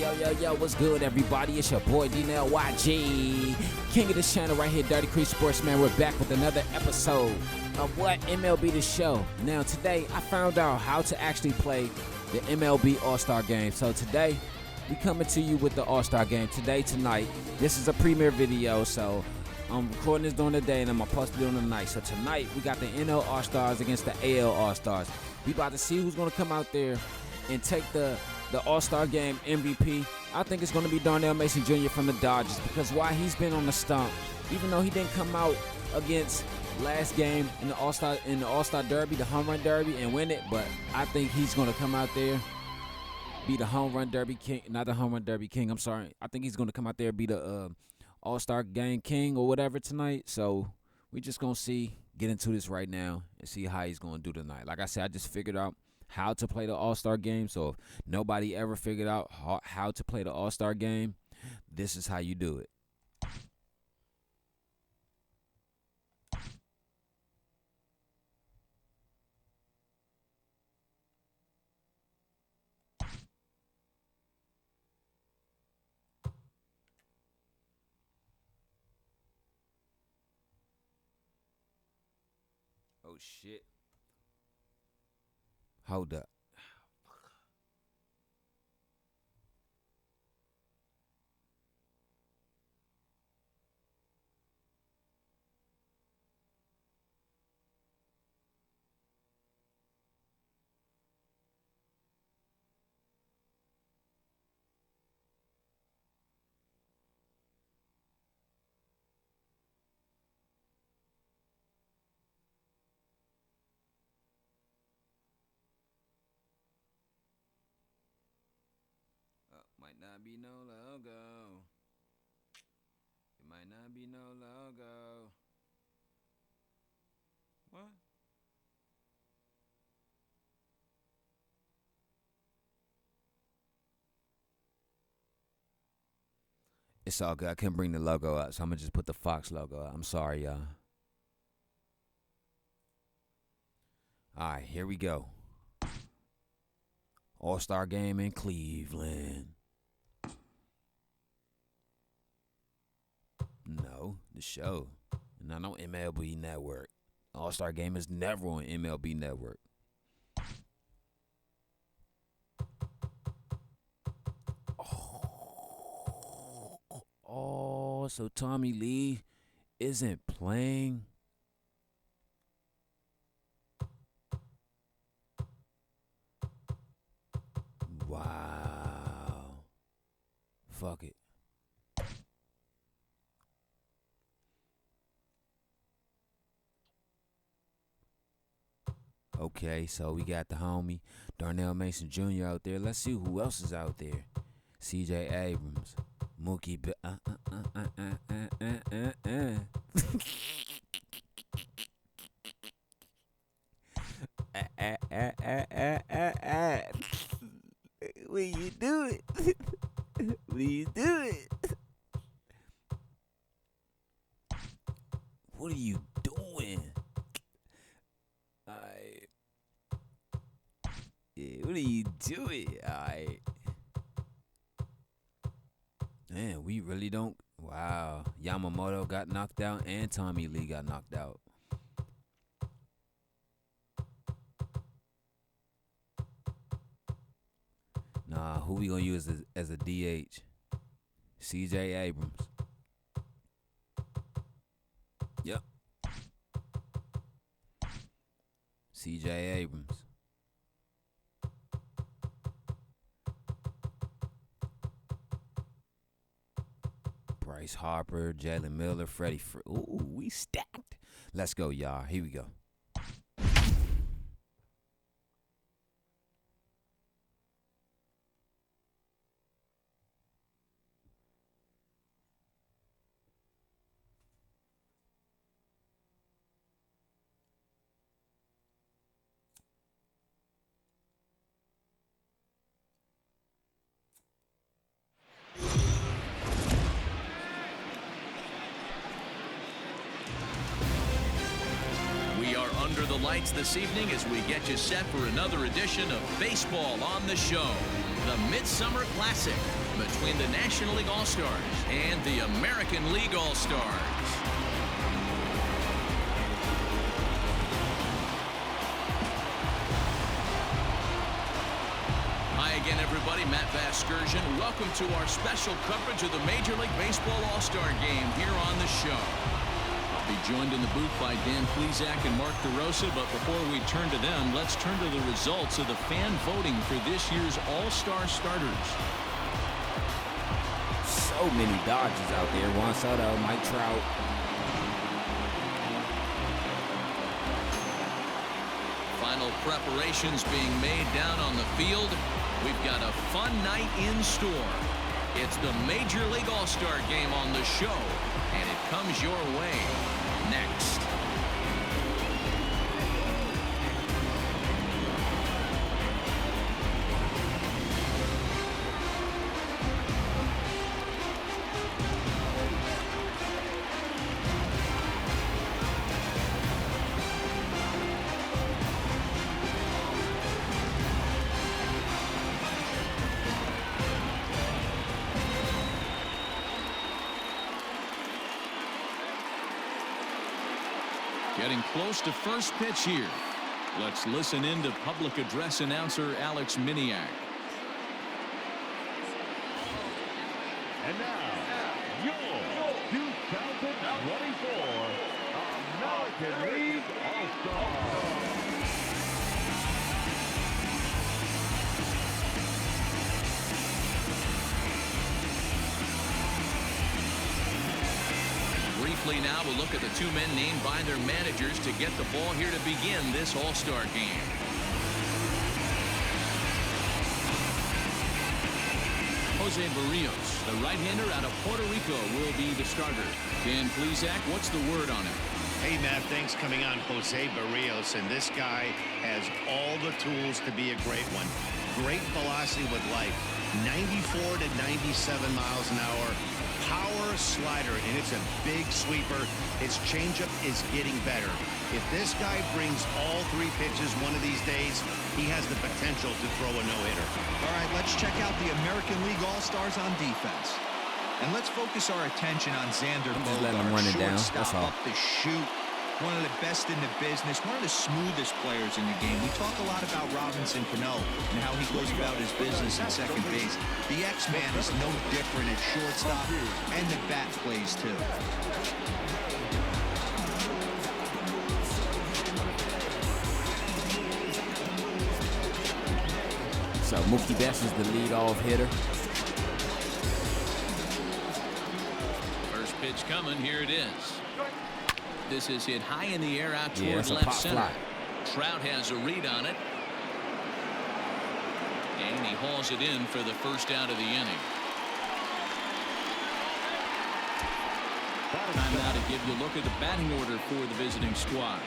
Yo, what's good, everybody? It's your boy, Darnell YG, king of this channel right here, Dirty Creek Sportsman. We're back with another episode of what? MLB The Show. Now, today, I found out how to actually play the MLB All-Star Game. So, today, we coming to you with the All-Star Game. Tonight, this is a premiere video, so I'm recording this during the day, and I'm going to post it during the night. So, tonight, we got the NL All-Stars against the AL All-Stars. We about to see who's going to come out there and take the All-Star Game MVP. I think it's going to be Darnell Mason Jr. from the Dodgers, because why, he's been on the stump, even though he didn't come out against last game in the All-Star Derby, the Home Run Derby, and win it. But I think he's going to come out there, be the Home Run Derby King, not the Home Run Derby King. I'm sorry. I think he's going to come out there and be the All-Star Game King or whatever tonight. So we just going to get into this right now and see how he's going to do tonight. Like I said, I just figured out how to play the All-Star Game. So if nobody ever figured out how to play the All-Star Game, this is how you do it. Oh, shit. Hold up. Might not be no logo. It might not be no logo. What? It's all good. I couldn't bring the logo up, so I'm going to just put the Fox logo up. I'm sorry, y'all. All right, here we go. All-Star Game in Cleveland. No, the show. Not on MLB Network. All-Star Game is never on MLB Network. Oh, so Tommy Lee isn't playing. Wow. Fuck it. Okay, so we got the homie Darnell Mason Jr. out there. Let's see who else is out there. CJ Abrams, Mookie When you do it. When you do it. What are you doing? Yeah, what are you doing? Man, we really don't. Wow. Yamamoto got knocked out and Tommy Lee got knocked out. Nah, who we gonna use as a DH? CJ Abrams. Yep. CJ Abrams. Bryce Harper, Jalen Miller, Freddie. Ooh, we stacked. Let's go, y'all. Here we go. Under the lights this evening as we get you set for another edition of Baseball on the Show, the Midsummer Classic. between the National League All-Stars and the American League All-Stars. Hi again, everybody. Matt Vasgersian. Welcome to our special coverage of the Major League Baseball All-Star Game here on the show. I'll be joined in the booth by Dan Plesac and Mark DeRosa, but before we turn to them, let's turn to the results of the fan voting for this year's All-Star starters. So many Dodgers out there. Juan Soto, Mike Trout. Final preparations being made down on the field. We've got a fun night in store. It's the Major League All-Star Game on the show, and it comes your way next. Getting close to first pitch here. Let's listen in to public address announcer Alex Miniak. And now, your 2024 American League All-Star. Briefly now, we'll look at the two men named by their managers to get the ball here to begin this All-Star Game. Jose Barrios, the right-hander out of Puerto Rico, will be the starter. Dan Plesac, what's the word on him? Hey, Matt, thanks coming on Jose Barrios, and this guy has all the tools to be a great one. Great velocity with life, 94 to 97 miles an hour. Power slider, and it's a big sweeper. His changeup is getting better. If this guy brings all three pitches one of these days, he has the potential to throw a no-hitter. All right, let's check out the American League All-Stars on defense. And let's focus our attention on Xander just letting him run it down. That's all. Up the chute. One of the best in the business, one of the smoothest players in the game. We talk a lot about Robinson Cano and how he goes about his business at second base. The X-Man is no different at shortstop, and the bat plays too. So Mookie Betts is the leadoff hitter. First pitch coming. Here it is. This is hit high in the air out Yeah, toward it's a left pop center. fly. Trout has a read on it. And he hauls it in for the first out of the inning. Time now to give you a look at the batting order for the visiting squad.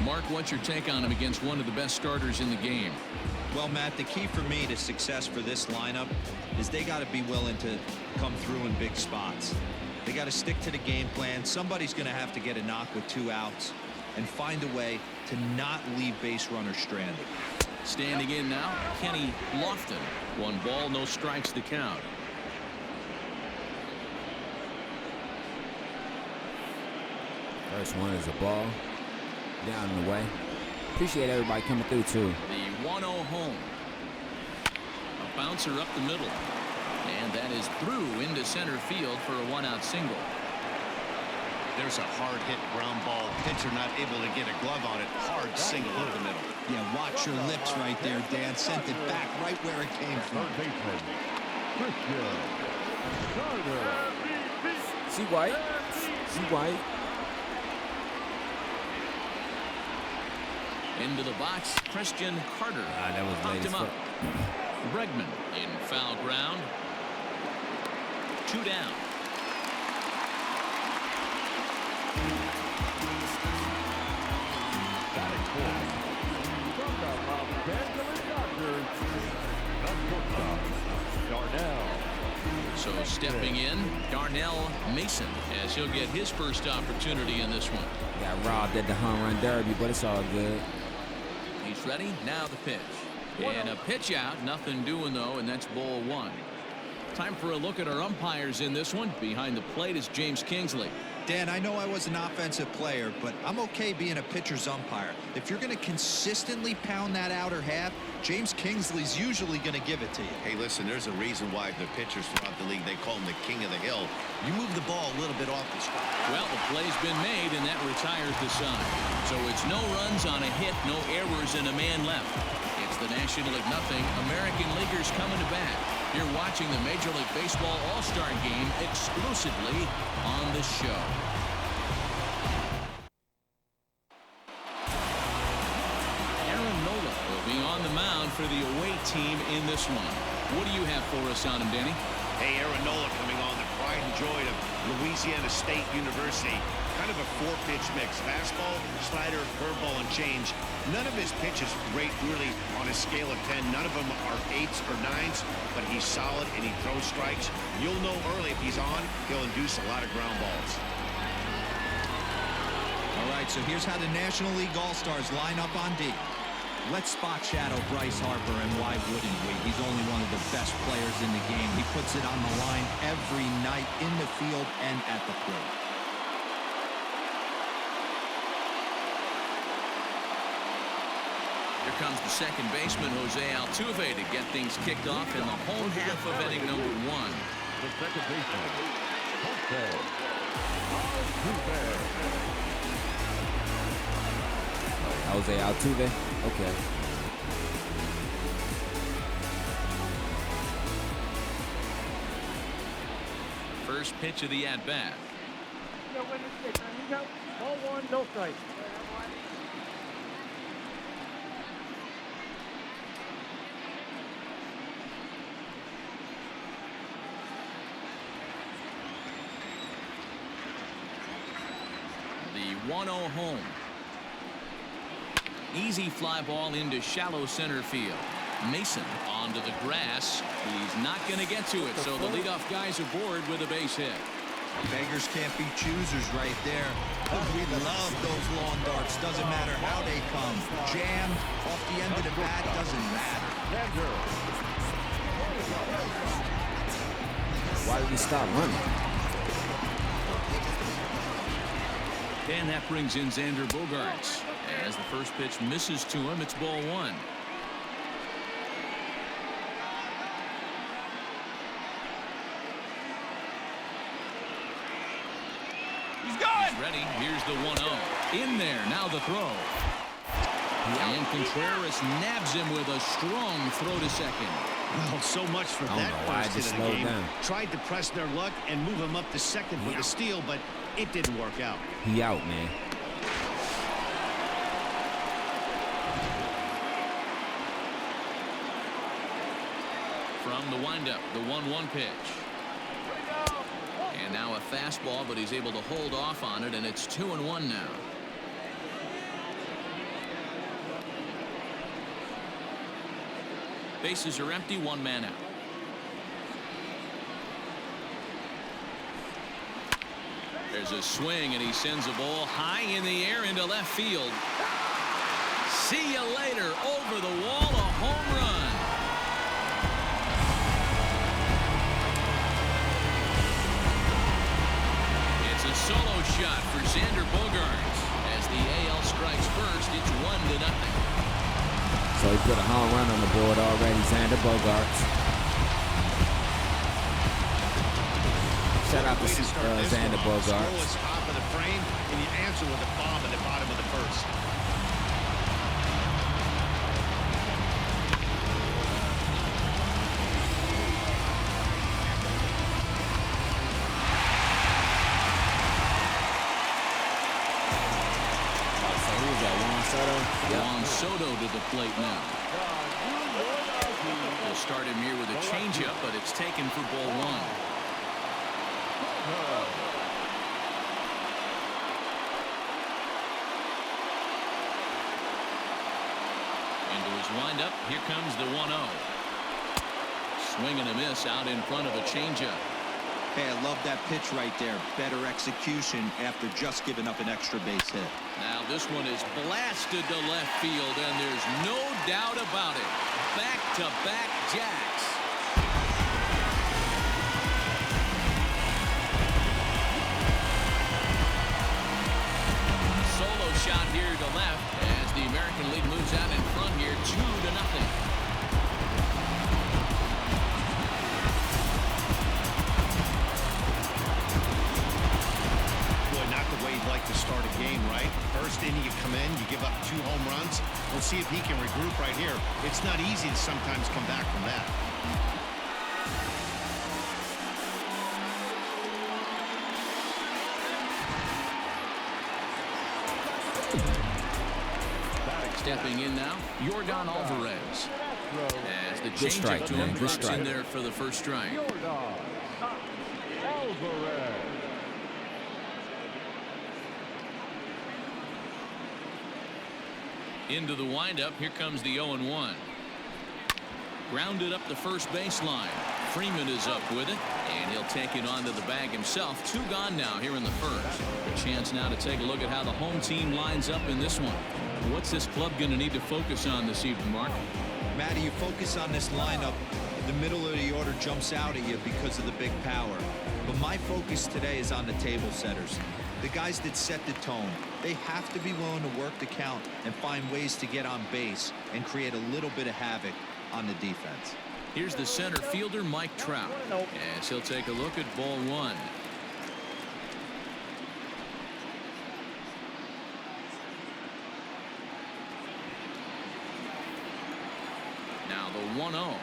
Mark, what's your take on him against one of the best starters in the game? Well, Matt, the key for me to success for this lineup is they got to be willing to come through in big spots. They got to stick to the game plan. Somebody's going to have to get a knock with 2 outs and find a way to not leave base runners stranded. Standing in now, Kenny Lofton. 1 ball, no strikes, the count. First one is a ball. Down and away. Appreciate everybody coming through, too. The 1-0 home. A bouncer up the middle. And that is through into center field for a 1-out single. There's a hard hit ground ball. Pitcher not able to get a glove on it. Hard single up the middle. Yeah, watch your lips right there, Dan. Sent it back right where it came from. See White. See White. Into the box, Christian Carter. That was popped late him as up. fuck. Bregman in foul ground. 2 down. From the Los Angeles Dodgers, the shortstop, Darnell. So stepping in, Darnell Mason, as he'll get his first opportunity in this one. Got robbed at the home run derby, but it's all good. He's ready. Now the pitch. And a pitch out. Nothing doing, though, and that's ball 1. Time for a look at our umpires in this one. Behind the plate is James Kingsley. Dan, I know I was an offensive player, but I'm okay being a pitcher's umpire. If you're going to consistently pound that outer half, James Kingsley's usually going to give it to you. Hey, listen, there's a reason why the pitchers throughout the league, they call him the king of the hill. You move the ball a little bit off the spot. Well, the play's been made, and that retires the side. So it's no runs on a hit, no errors, and a man left. It's the National League nothing. American Leaguers coming to bat. You're watching the Major League Baseball All-Star Game exclusively on the show. Aaron Nola will be on the mound for the away team in this one. What do you have for us on him, Danny? Hey, Aaron Nola coming on, the pride and joy of Louisiana State University. Kind of a four-pitch mix. Fastball, slider, curveball, and change. None of his pitches rate really on a scale of 10. None of them are 8s or 9s, but he's solid and he throws strikes. You'll know early if he's on, he'll induce a lot of ground balls. All right, so here's how the National League All-Stars line up on D. Let's spot shadow Bryce Harper, and why wouldn't we? He's only one of the best players in the game. He puts it on the line every night in the field and at the plate. Here comes the second baseman, Jose Altuve, to get things kicked off in the home half of inning number 1. The second baseman, Jose Altuve. Jose Altuve. Okay. First pitch of the at-bat. Ball 1, no strike. The 1-0 home. Easy fly ball into shallow center field. Mason onto the grass. He's not going to get to it, so the leadoff guy's aboard with a base hit. Beggars can't be choosers right there. We love those lawn darts. Doesn't matter how they come. Jammed off the end of the bat, doesn't matter. Why did he stop running? And that brings in Xander Bogaerts. As the first pitch misses to him, it's ball 1. He's ready. Here's the 1-0. In there. Now the throw. And Contreras nabs him with a strong throw to second. Well, so much for I don't that know why I first just hit of the slowed game. down. Tried to press their luck and move him up to second with a steal, but it didn't work out. He out, man. From the windup, the 1-1 pitch. And now a fastball, but he's able to hold off on it, and it's 2-1 now. Bases are empty, 1 man out. There's a swing, and he sends a ball high in the air into left field. See you later. Over the wall, a home run. It's a solo shot for Xander Bogaerts. As the AL strikes first, it's 1-0. So he put a home run on the board already, Xander Bogaerts. Shout out to Xander Bogaerts. Scoreless top of the frame, and you answer with a bomb at the bottom of the first. Juan Soto to the plate now. They'll start him here with a changeup, but it's taken for ball 1. Into his windup, here comes the 1-0. Swing and a miss out in front of a changeup. Hey, I love that pitch right there. Better execution after just giving up an extra base hit. Now this one is blasted to left field, and there's no doubt about it. Back-to-back jacks. Ravens out in front here, 2-0. Like to start a game, right? First inning, you come in, you give up 2 home runs. We'll see if he can regroup right here. It's not easy to sometimes come back from that. Stepping in now, Yr.5. As the change to him drops in there for the first strike. Into the windup. Here comes the 0-1. Grounded up the first baseline. Freeman is up with it, and he'll take it onto the bag himself. 2 gone now here in the first. A chance now to take a look at how the home team lines up in this one. What's this club going to need to focus on this evening, Mark? Matty, you focus on this lineup, the middle of the order jumps out at you because of the big power. But my focus today is on the table setters. The guys that set the tone. They have to be willing to work the count and find ways to get on base and create a little bit of havoc on the defense. Here's the center fielder, Mike Trout, as he'll take a look at ball 1. Now the 1-0.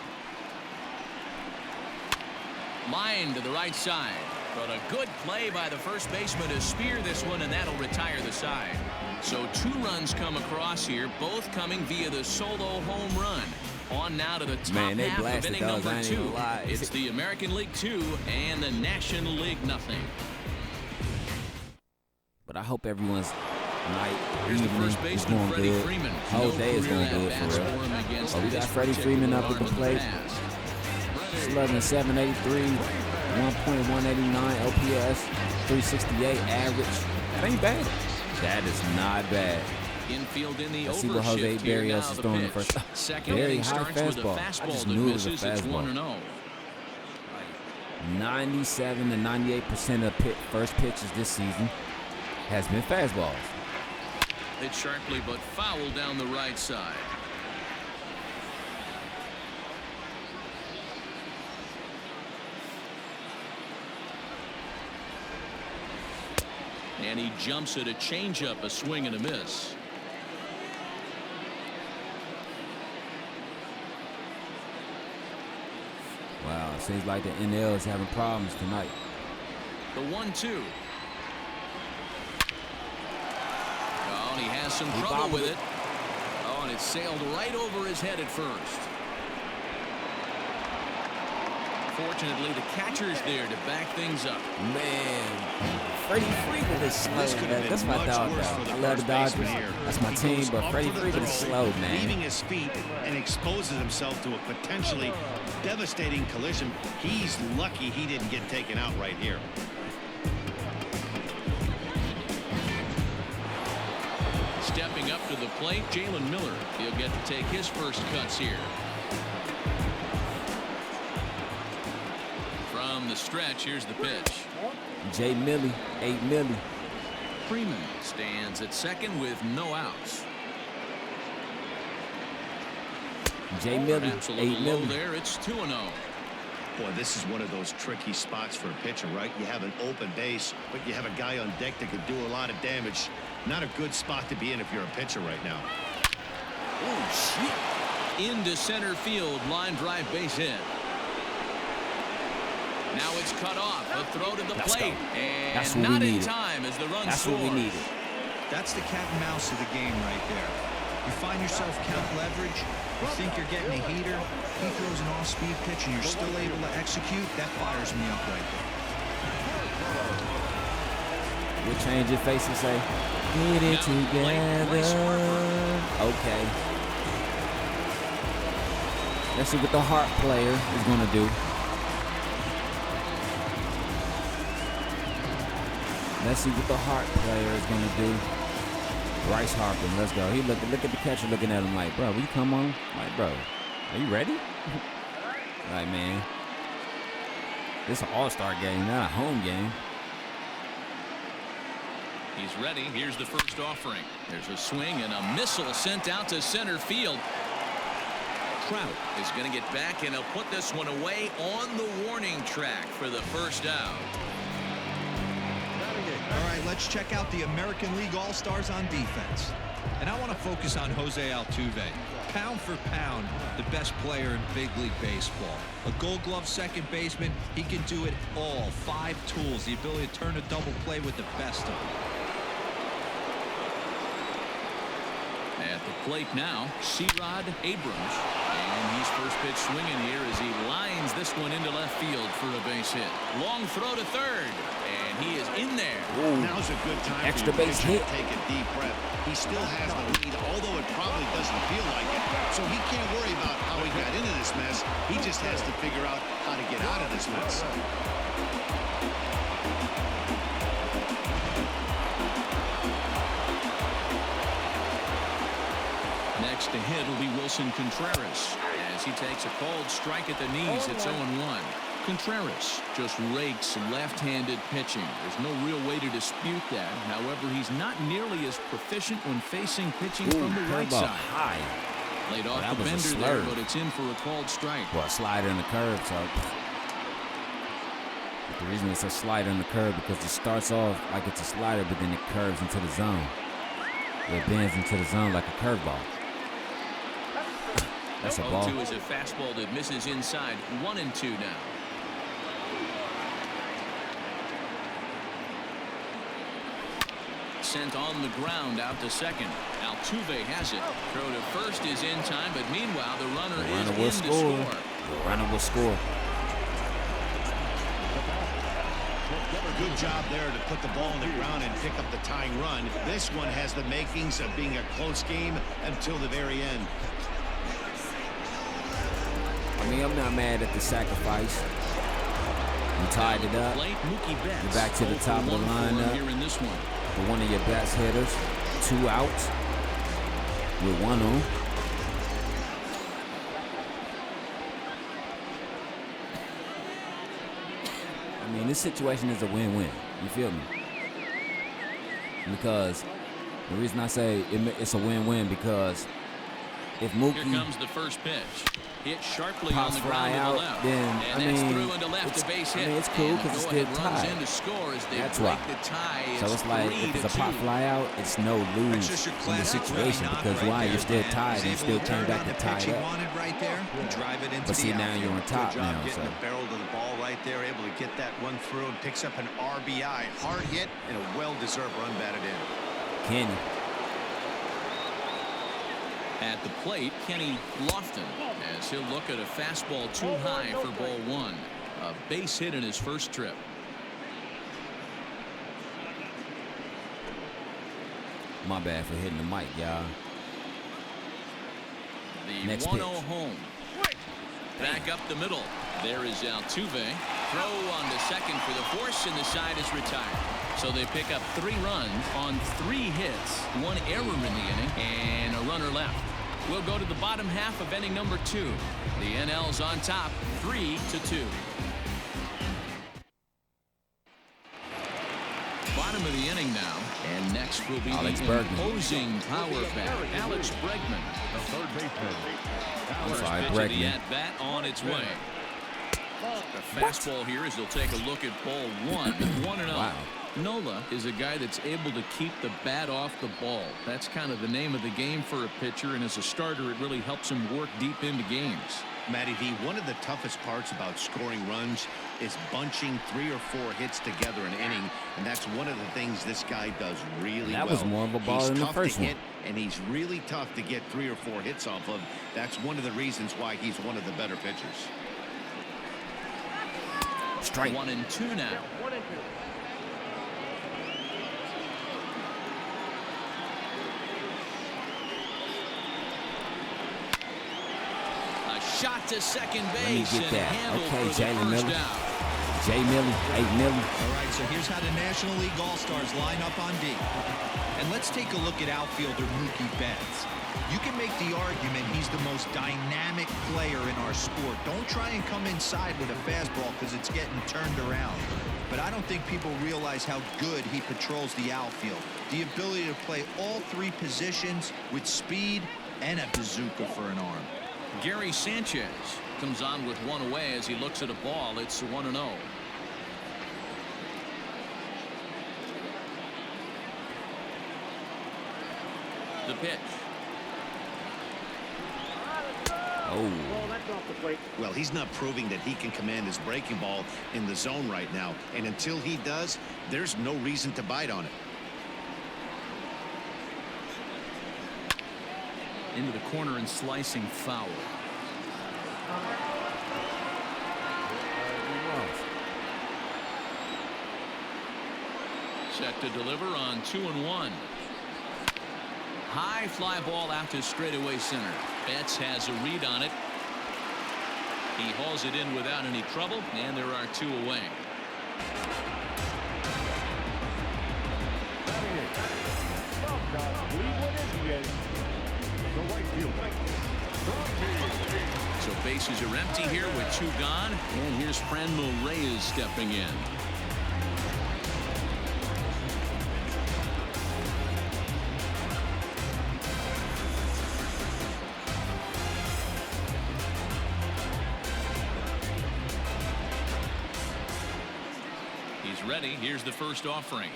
Line to the right side. But a good play by the first baseman to spear this one, and that'll retire the side. So 2 runs come across here, both coming via the solo home run. On now to the top half of inning number 2. It's the American League 2 and the National League nothing. But I hope everyone's night, Here's the first baseman, Freddie Freeman. Whole day is going good for real. Oh, we got Freddie Freeman up at the plate. Slugging 783. 1.189 OPS, 368 average. That ain't bad. That is not bad. Infield in the Let's see what Jose Barrios is throwing the first. Second Very inning high starts with a fastball. fastball I just that knew it was a misses. It's fastball. 1-0. 97 to 98% of first pitches this season has been fastballs. Hit sharply but foul down the right side. And he jumps at a changeup, a swing and a miss. Wow, it seems like the NL is having problems tonight. The 1-2. Oh, and he has some trouble with it. Oh, and it sailed right over his head at first. Fortunately, the catcher's there to back things up. Man, Freddie Freeman is slow, man. That's my dog, though. I love the Dodgers. That's my team, but Freddie Freeman is slow, man. Leaving his feet and exposes himself to a potentially devastating collision. He's lucky he didn't get taken out right here. Stepping up to the plate, Jalen Miller. He'll get to take his first cuts here. From the stretch, here's the pitch. J. Millie, 8 Millie. Freeman stands at second with no outs. J. Millie, Perhaps a little 8 low Millie. there. It's 2-0. Boy, this is one of those tricky spots for a pitcher, right? You have an open base, but you have a guy on deck that could do a lot of damage. Not a good spot to be in if you're a pitcher right now. Oh, shit. Into center field, line drive base hit. Now it's cut off. A throw to the plate. And That's what not we in needed. time as the run That's scores. what we needed. That's the cat and mouse of the game right there. You find yourself count leverage, you think you're getting a heater, he throws an off-speed pitch and you're still able to execute. That fires me up right there. We'll change your face and say, get it together. Okay. Let's see what the Hart player is going to do. Let's see what the Hart player is going to do. Bryce Harper, let's go. He look at the catcher looking at him like, bro, will you come on? Like, bro, are you ready? Like, man, this is an all-star game, not a home game. He's ready. Here's the first offering. There's a swing and a missile sent out to center field. Trout is going to get back, and he'll put this one away on the warning track for the first out. All right, let's check out the American League All-Stars on defense. And I want to focus on Jose Altuve. Pound for pound, the best player in big league baseball. A Gold Glove second baseman, he can do it all. 5 tools, the ability to turn a double play with the best of them. At the plate now, C-Rod Abrams. And he's first pitch swinging here as he lines this one into left field for a base hit. Long throw to third, and he is in there. Ooh. Now's a good time Extra for your base pitcher hit. to take a deep breath. He still has the lead, although it probably doesn't feel like it. So he can't worry about how he got into this mess. He just has to figure out how to get out of this mess. Next to hit will be Wilson Contreras as he takes a called strike at the knees. It's 0-1. Contreras just rakes left-handed pitching. There's no real way to dispute that. However, he's not nearly as proficient when facing pitching from the right side. High. Laid off that the was a bender there, slurve. but it's in for a called strike. Well, a slider in the curve, so the reason it's a slider in the curve because it starts off like it's a slider, but then it curves into the zone. It bends into the zone like a curveball. That's a ball. 0-2 is a fastball that misses inside. 1-2 now. Sent on the ground out to second. Altuve has it. Throw to first is in time, but meanwhile the runner is in to score. The runner will score. Good job there to put the ball on the ground and pick up the tying run. This one has the makings of being a close game until the very end. I mean, I'm not mad at the sacrifice. You tied it up. You're back to the top of the lineup for one of your best hitters. 2 outs with 1 on. I mean, this situation is a win-win. You feel me? Because the reason I say it's a win-win because if Mookie Here comes the first pitch. Hit sharply pops on the fly ground out, to the left. then And I that's mean, through into left, a base hit. it's cool because it's still runs tied. in to score as they That's break why. the tie. So it's like if it's a pop 3-2. fly out, it's no lose That's just your in the classic situation knock because right why? there, You're still man. tied and you He's still able to came turn back on to the tie pitch it he up. wanted right there and drive it into But see, the now you're on top Good job now. getting So the barrel to the ball right there, able to get that one through and picks up an RBI. Hard hit and a well-deserved run batted in. Kenny. At the plate, Kenny Lofton, as he'll look at a fastball too high for ball 1. A base hit in his first trip. My bad for hitting the mic, y'all. The Next 1-0 pitch. home. Back up the middle. There is Altuve. Throw on to second for the force, and the side is retired. So they pick up 3 runs on 3 hits, 1 error in the inning, and a runner left. We'll go to the bottom half of inning number 2. The NL's on top, 3-2. Bottom of the inning now, and next will be Alex the Bregman. imposing power bat, Alex Bregman. The third baseman. I'm First sorry, pitch of the Bregman. at-bat on its way. The fastball here as they'll take a look at ball 1. 1-0. Wow. Nola is a guy that's able to keep the bat off the ball. That's kind of the name of the game for a pitcher, and as a starter, it really helps him work deep into games. Matty V, one of the toughest parts about scoring runs is bunching 3 or 4 hits together an inning, and that's one of the things this guy does really well. That was more of a ball He's than the tough first to one. hit, and he's really tough to get 3 or 4 hits off of. That's one of the reasons why he's one of the better pitchers. Strike. 1-2 now. A shot to second Let me base get and that. handled Okay, for the Jalen first Miller. out. Jay Millie, 8 Millie. All right, so here's how the National League All-Stars line up on D. And let's take a look at outfielder Mookie Betts. You can make the argument he's the most dynamic player in our sport. Don't try and come inside with a fastball because it's getting turned around. but I don't think people realize how good he patrols the outfield. The ability to play all three positions with speed and a bazooka for an arm. Gary Sanchez comes on with one away as he looks at a ball. It's 1-0. The pitch. Oh. Well, he's not proving that he can command his breaking ball in the zone right now. And until he does, there's no reason to bite on it. Into the corner and slicing foul. Set to deliver on 2-1. High fly ball out to straightaway center. Betts has a read on it. He hauls it in without any trouble, and there are two away. So bases are empty here with two gone, and here's Franmil Reyes stepping in. He's ready. Here's the first offering.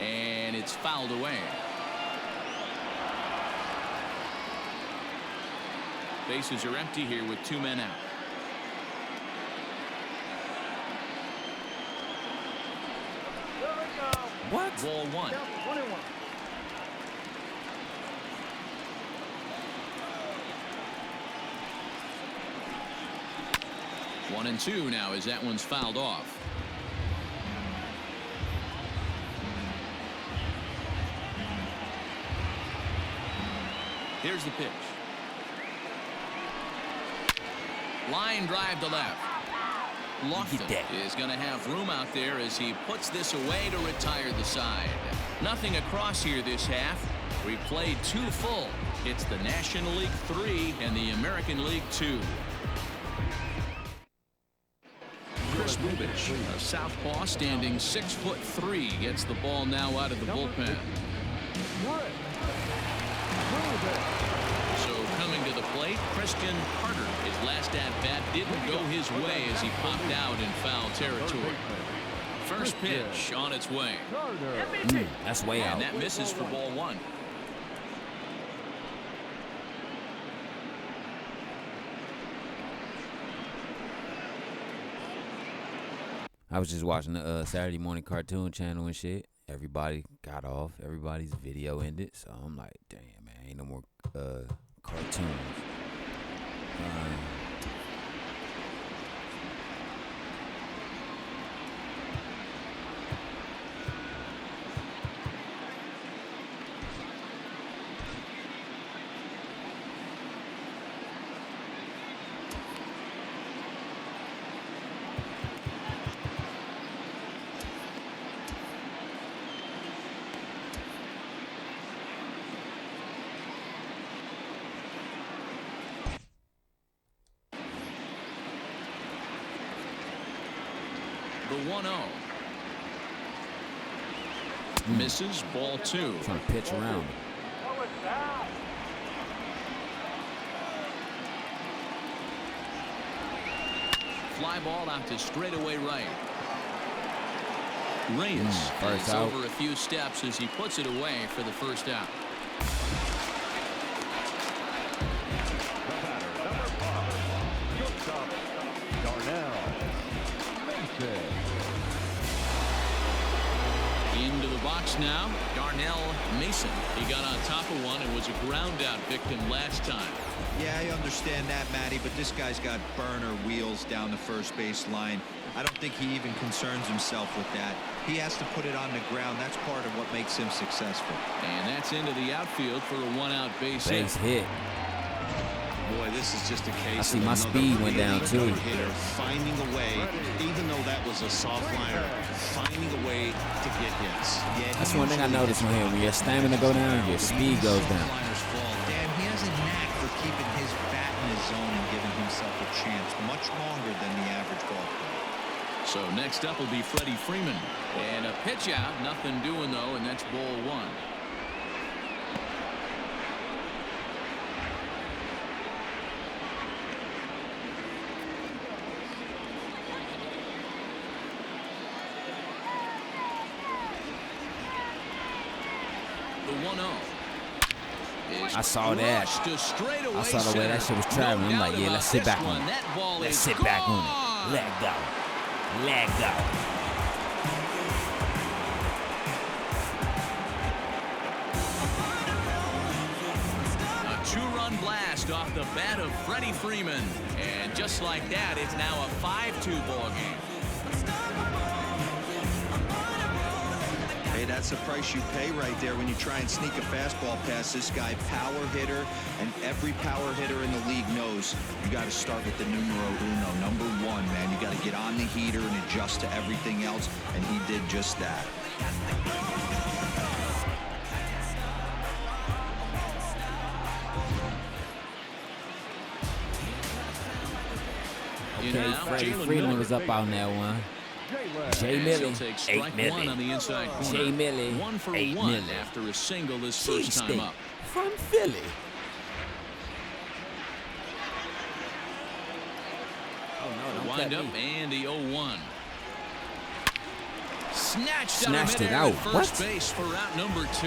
And it's fouled away. Bases are empty here with two men out. What? Ball one. 1-2 now as that one's fouled off. Here's the pitch. Line drive to left. Lofton is going to have room out there as he puts this away to retire the side. Nothing across here this half. We played two full. It's the National League 3 and the American League 2. Chris Bubich, a southpaw standing 6'3", gets the ball now out of the bullpen. So coming to the plate, Christian Carter. His last at-bat didn't go his way as he popped out in foul territory. First pitch on its way. That's way out. And that misses for ball one. I was just watching the Saturday morning cartoon channel and shit. Everybody got off. Everybody's video ended. So I'm like, damn, man, ain't no more cartoons. The 1-0. Misses, ball two. Trying to pitch around. Fly ball out to straightaway right. Reyes first is out. over a few steps as he puts it away for the first out. Shortstop, Darnell Mason. Into the box now, Darnell Mason. He got on top of one and was a ground out victim last time. Yeah, I understand that, Matty, but this guy's got burner wheels down the first base line. I don't think he even concerns himself with that. He has to put it on the ground. That's part of what makes him successful. And that's into the outfield for a one-out base hit. Base hit. Boy, this is just a case I see of my another speed went down, really too. good hitter finding a way, even though that was a soft liner, finding a way to get hits. Yeah, That's one thing I noticed on him. When your stamina go down, your speed goes down. Dan, he has a knack for keeping his bat in his zone and giving himself a chance much longer than the average ball player. So next Next up will be Freddie Freeman. And a pitch out. Nothing doing, though, and that's ball one. The 1-0. I saw that. I saw the way that shit was traveling. I'm like, yeah, let's sit back on it. Let's sit back on it. Let go. Let go. A two-run blast off the bat of Freddie Freeman. And just like that, it's now a 5-2 ball game. Hey, that's the price you pay right there when you try and sneak a fastball past this guy. Power hitter, and every power hitter in the league knows you got to start with the numero uno, number one, man. You got to get on the heater and adjust to everything else, and he did just that. Okay, Freddie Freeman was up on that one. Jay Millie, 8 million. On the inside corner. Jay Millie, 1 for 8 1 million. after a single this first time up. From Philly. Oh no, don't Wind cut up me. and the 0-1. Snatched it out. First What? base for out number 2.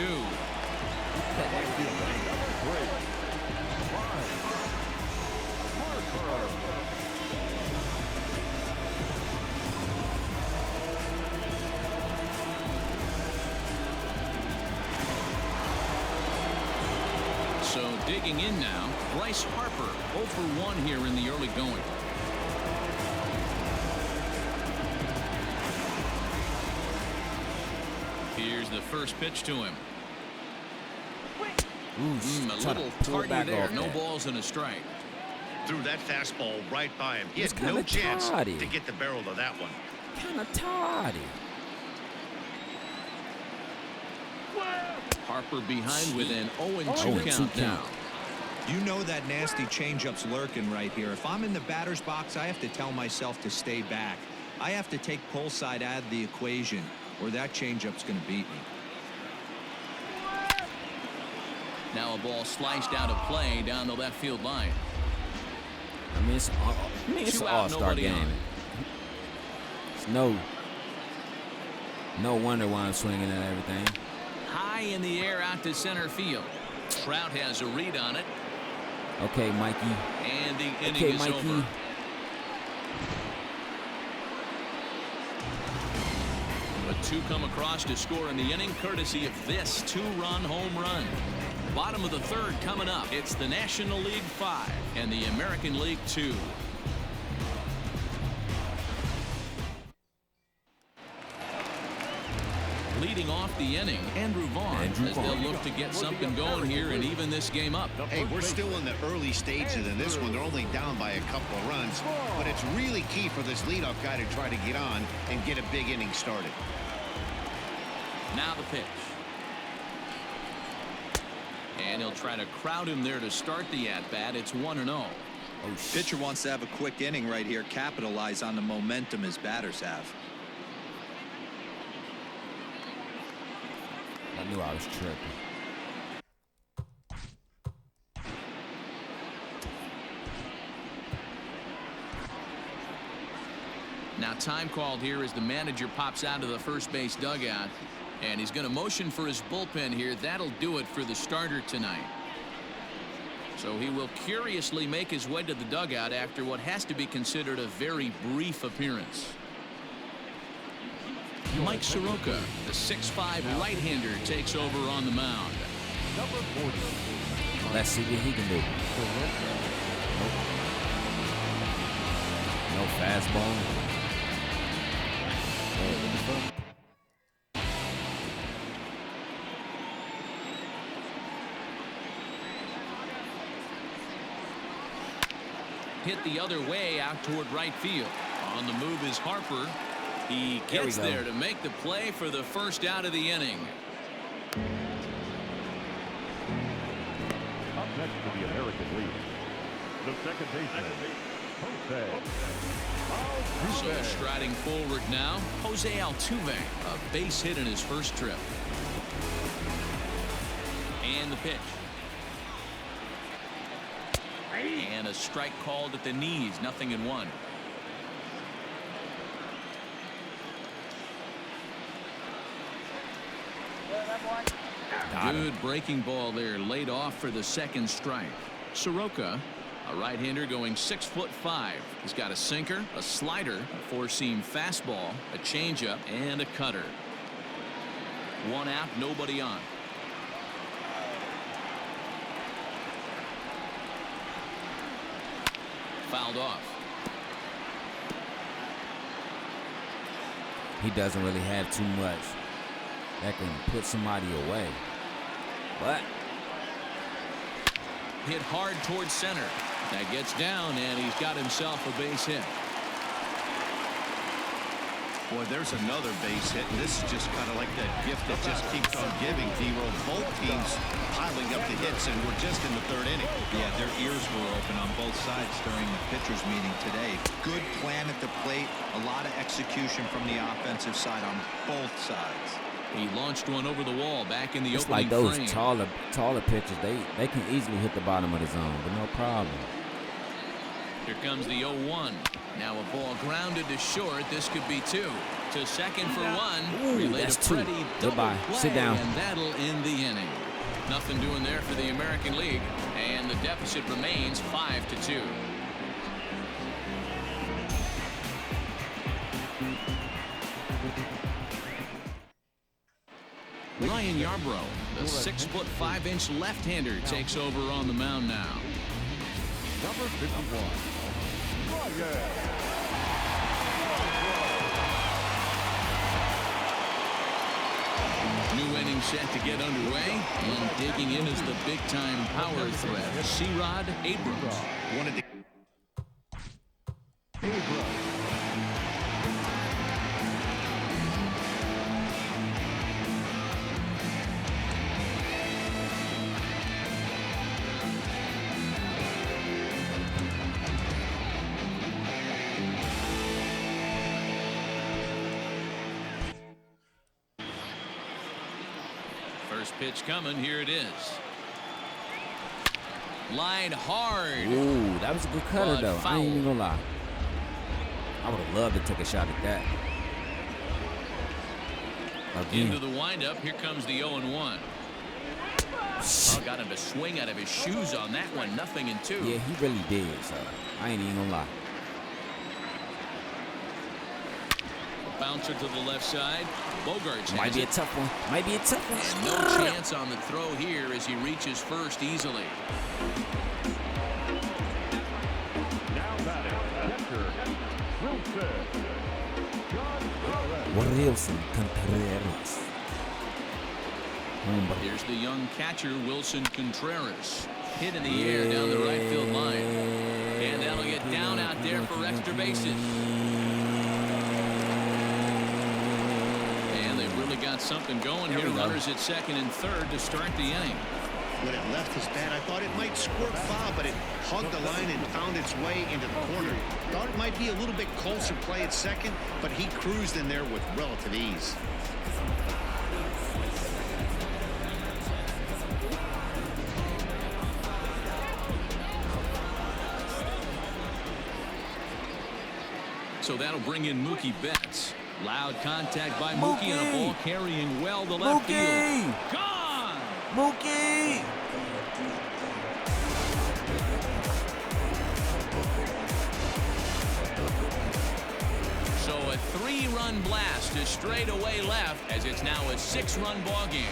So digging in now, Bryce Harper, 0 for 1 here in the early going. Here's the first pitch to him. A Try to little pull tardy back there. off No that. balls and a strike. Threw that fastball right by him. He It's had no kinda chance tardy. to get the barrel of that one. Kind of tardy. Harper behind with an 0-2 0-2 count now. count. You know that nasty changeup's lurking right here. If I'm in the batter's box, I have to tell myself to stay back. I have to take pull side out of the equation, or that changeup's going to beat me. Now a ball sliced out of play down the left field line. I mean, it's an Two out, all-star nobody game. on. It's no wonder why I'm swinging at everything. High in the air out to center field. Trout has a read on it. Okay, Mikey. And the inning Okay, is Mikey. over. But 2 come across to score in the inning, courtesy of this 2-run home run. Bottom of the 3rd coming up. It's the National League 5 and the American League 2. Leading off the inning, Andrew Vaughn, as they'll look to get something going here and even this game up. Hey, we're still in the early stages in this one. They're only down by a couple of runs, but it's really key for this leadoff guy to try to get on and get a big inning started. Now the pitch. And he'll try to crowd him there to start the at-bat. It's 1-0. Oh, Pitcher wants to have a quick inning right here, capitalize on the momentum his batters have. I knew I was tripping. Now time called here as the manager pops out of the first base dugout. And he's going to motion for his bullpen here. That'll do it for the starter tonight. So he will curiously make his way to the dugout after what has to be considered a very brief appearance. Mike Soroka, the 6'5" right-hander, takes over on the mound. Number 40. Let's see what he can do. No fastball. Hit the other way out toward right field. On the move is Harper. He gets there to make the play for the first out of the inning. Up next to the American League, the second baseman, So striding forward now, Jose Altuve, a base hit in his first trip. And the pitch. And a strike called at the knees, 0-1. Good breaking ball there, laid off for the second strike. Soroka, a right-hander going 6'5". He's got a sinker, a slider, a four-seam fastball, a changeup, and a cutter. One out, nobody on. Fouled off. He doesn't really have too much that can put somebody away. But hit hard towards center. That gets down, and he's got himself a base hit. Boy, there's another base hit, and this is just kind of like that gift that just keeps on giving, D-Roll. Both teams piling up the hits, and we're just in the third inning. Yeah, their ears were open on both sides during the pitchers meeting today. Good plan at the plate, a lot of execution from the offensive side on both sides. He launched one over the wall back in the it's opening like those frame. taller pitchers, they can easily hit the bottom of the zone, but no problem. Here comes the 0-1. Now a ball grounded to short. This could be two. To second for one. Ooh, that's two. Goodbye. Sit down. And that'll end the inning. Nothing doing there for the American League. And the deficit remains 5-2. Ryan Yarbrough, the 6'5" left-hander, takes over on the mound now. Number 51, Ryan. New inning set to get underway, and digging in is the big-time power threat, C-Rod Abrams. One of the First pitch coming. Here it is. Line hard. Ooh, that was a good cutter, But though. I ain't even foul. gonna lie. I would have loved to take a shot at that. Again. Into the windup. Here comes the 0-1. Oh, got him to swing out of his shoes on that one. 0-2. Yeah, he really did, so I ain't even gonna lie. Bouncer to the left side. Bogarts Might has be a it. tough one. Might be a tough one. And no chance on the throw here as he reaches first easily. Now batting, catcher, Wilson Contreras. Hombre. Here's the young catcher, Wilson Contreras. Hit in the air down the right field line. And that'll get down out there for extra bases. And they've really got something going here. Runners at second and third to start the inning. When it left his bat, I thought it might squirt foul, but it hugged the line and found its way into the corner. Thought it might be a little bit closer play at second, but he cruised in there with relative ease. So that'll bring in Mookie Betts. Loud contact by Mookie and a ball carrying well to left field. Gone! Mookie! So a 3-run blast to straightaway left as it's now a 6-run ball game.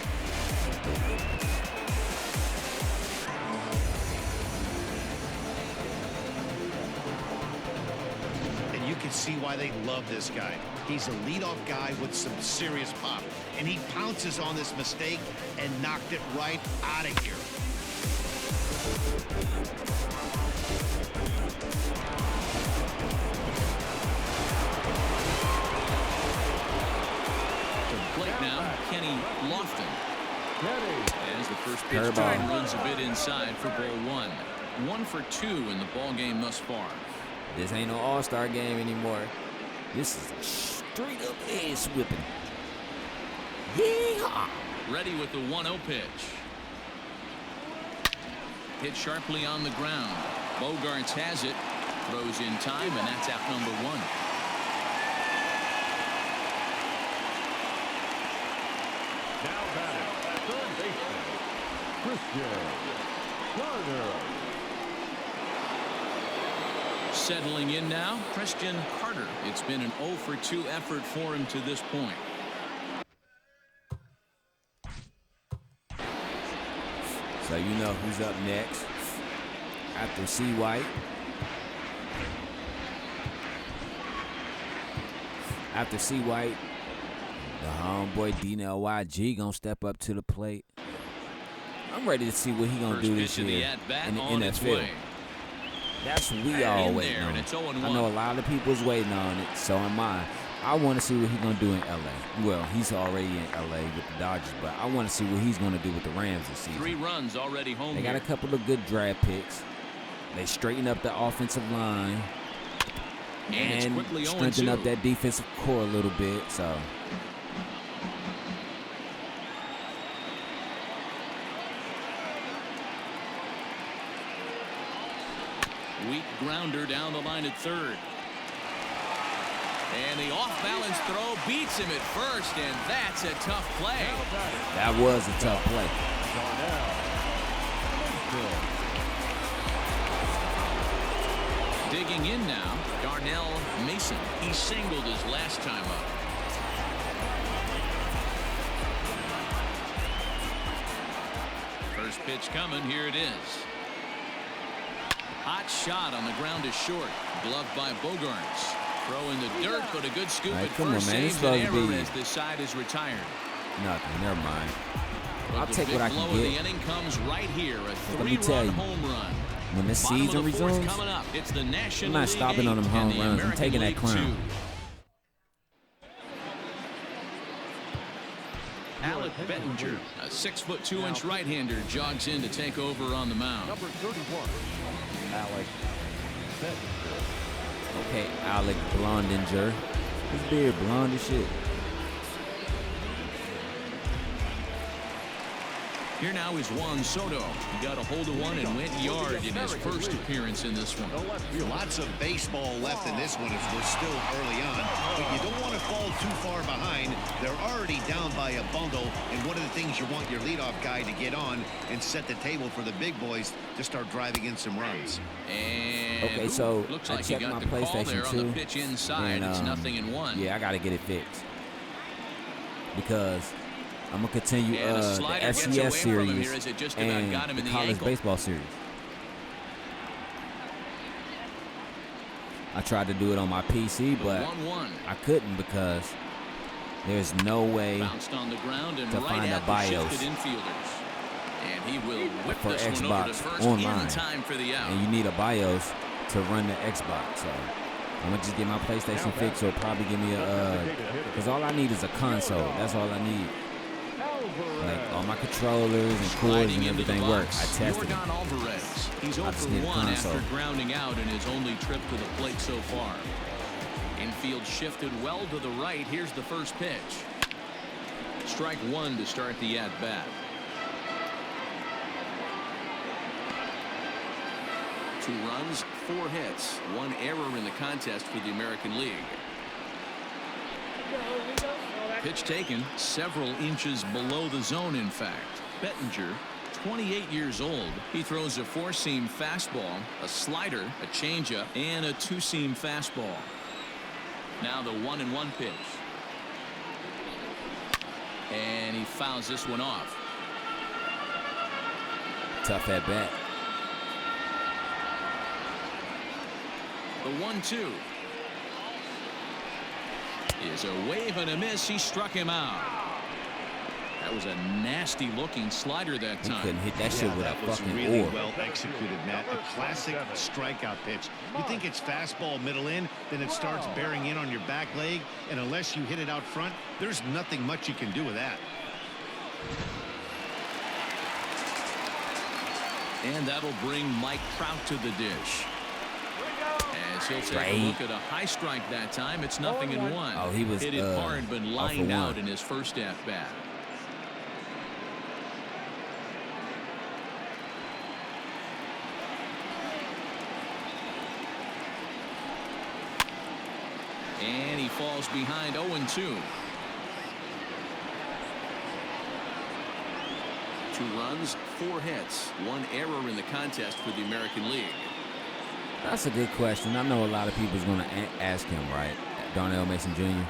And you can see why they love this guy. He's a leadoff guy with some serious pop. And he pounces on this mistake and knocked it right out of here. To the plate now, Kenny Lofton. As the first pitch Curveball. runs a bit inside for ball one. 1 for 2 in the ball game thus far. This ain't no all-star game anymore. This is a straight-up ass whipping. Yeehaw! Ready with the 1-0 pitch. Hit sharply on the ground. Bogarts has it. Throws in time, and that's out number 1. Now batting, third baseman, Christian Carter. Settling in now, Christian Carter. It's been an 0-for-2 effort for him to this point. So you know who's up next after C. White. After C. White, the homeboy Darnell YG gonna step up to the plate. I'm ready to see what he gonna do this year in the NFL. That's what we all waiting on. I know a lot of people's waiting on it, so am I. I want to see what he's going to do in L.A. Well, he's already in L.A. with the Dodgers, but I want to see what he's going to do with the Rams this season. 3 runs already home. They got a couple of good draft picks. They straighten up the offensive line and strengthen up that defensive core a little bit. So weak grounder down the line at third. And the off-balance throw beats him at first, and that's a tough play. That was a tough play. Digging in now, Darnell Mason. He singled his last time up. First pitch coming. Here it is. Hot shot on the ground is short. Gloved by Bogarts. Throw in the dirt, but a good scoop at first. Saves an error as the side is retired. Nothing. Never mind. But I'll take what I can blow get. Of the inning comes right here. A Let me tell you, home run. when this season resumes, up, it's the I'm not stopping on them home runs. I'm taking that crown. Alec Bettinger, a 6'2" right-hander, jogs in to take over on the mound. Number 31, Alec Bettinger. Okay, Alec Blondinger. His beard blonde as shit. Here now is Juan Soto. He got a hold of one and went yard in his first appearance in this one. Lots of baseball left in this one as we're still early on, but you don't want to fall too far behind. They're already down by a bundle, and one of the things you want your leadoff guy to get on and set the table for the big boys to start driving in some runs. And okay, so looks I like checked my PlayStation 2. On the pitch inside. And, it's 0-1. Yeah, I got to get it fixed because I'm going to continue the FCS series and the college baseball series. I tried to do it on my PC, but I couldn't because there's no way on the ground and to find a BIOS and he will whip for this Xbox one over to first online. in time for the out. And you need a BIOS to run the Xbox. So I'm going to just get my PlayStation fixed, or probably give me because all I need is a console. That's all I need. Like all my controllers and cords and everything work. I tested them. He's 0 for 1 after grounding out in his only trip to the plate so far. Infield shifted well to the right. Here's the first pitch. Strike 1 to start the at-bat. 2 runs, 4 hits, 1 error in the contest for the American League. Pitch taken several inches below the zone, in fact. Bettinger, 28 years old. He throws a 4-seam fastball, a slider, a changeup, and a 2-seam fastball. Now the 1-1 pitch. And he fouls this one off. Tough at bat. The 1-2. Is a wave and a miss. He struck him out. That was a nasty looking slider that time. He couldn't hit that shit with a fucking really oar. Well executed, Matt. A classic strikeout pitch. You think it's fastball middle in, then it starts bearing in on your back leg, and unless you hit it out front, there's nothing much you can do with that. And that'll bring Mike Trout to the dish. As He'll take a look at a high strike that time. It's 0-1. Oh, he was hit it hard, but lined out in his first at bat. And he falls behind 0-2. 2 runs, 4 hits, 1 error in the contest for the American League. That's a good question. I know a lot of people's going to ask him, right? Darnell Mason Jr.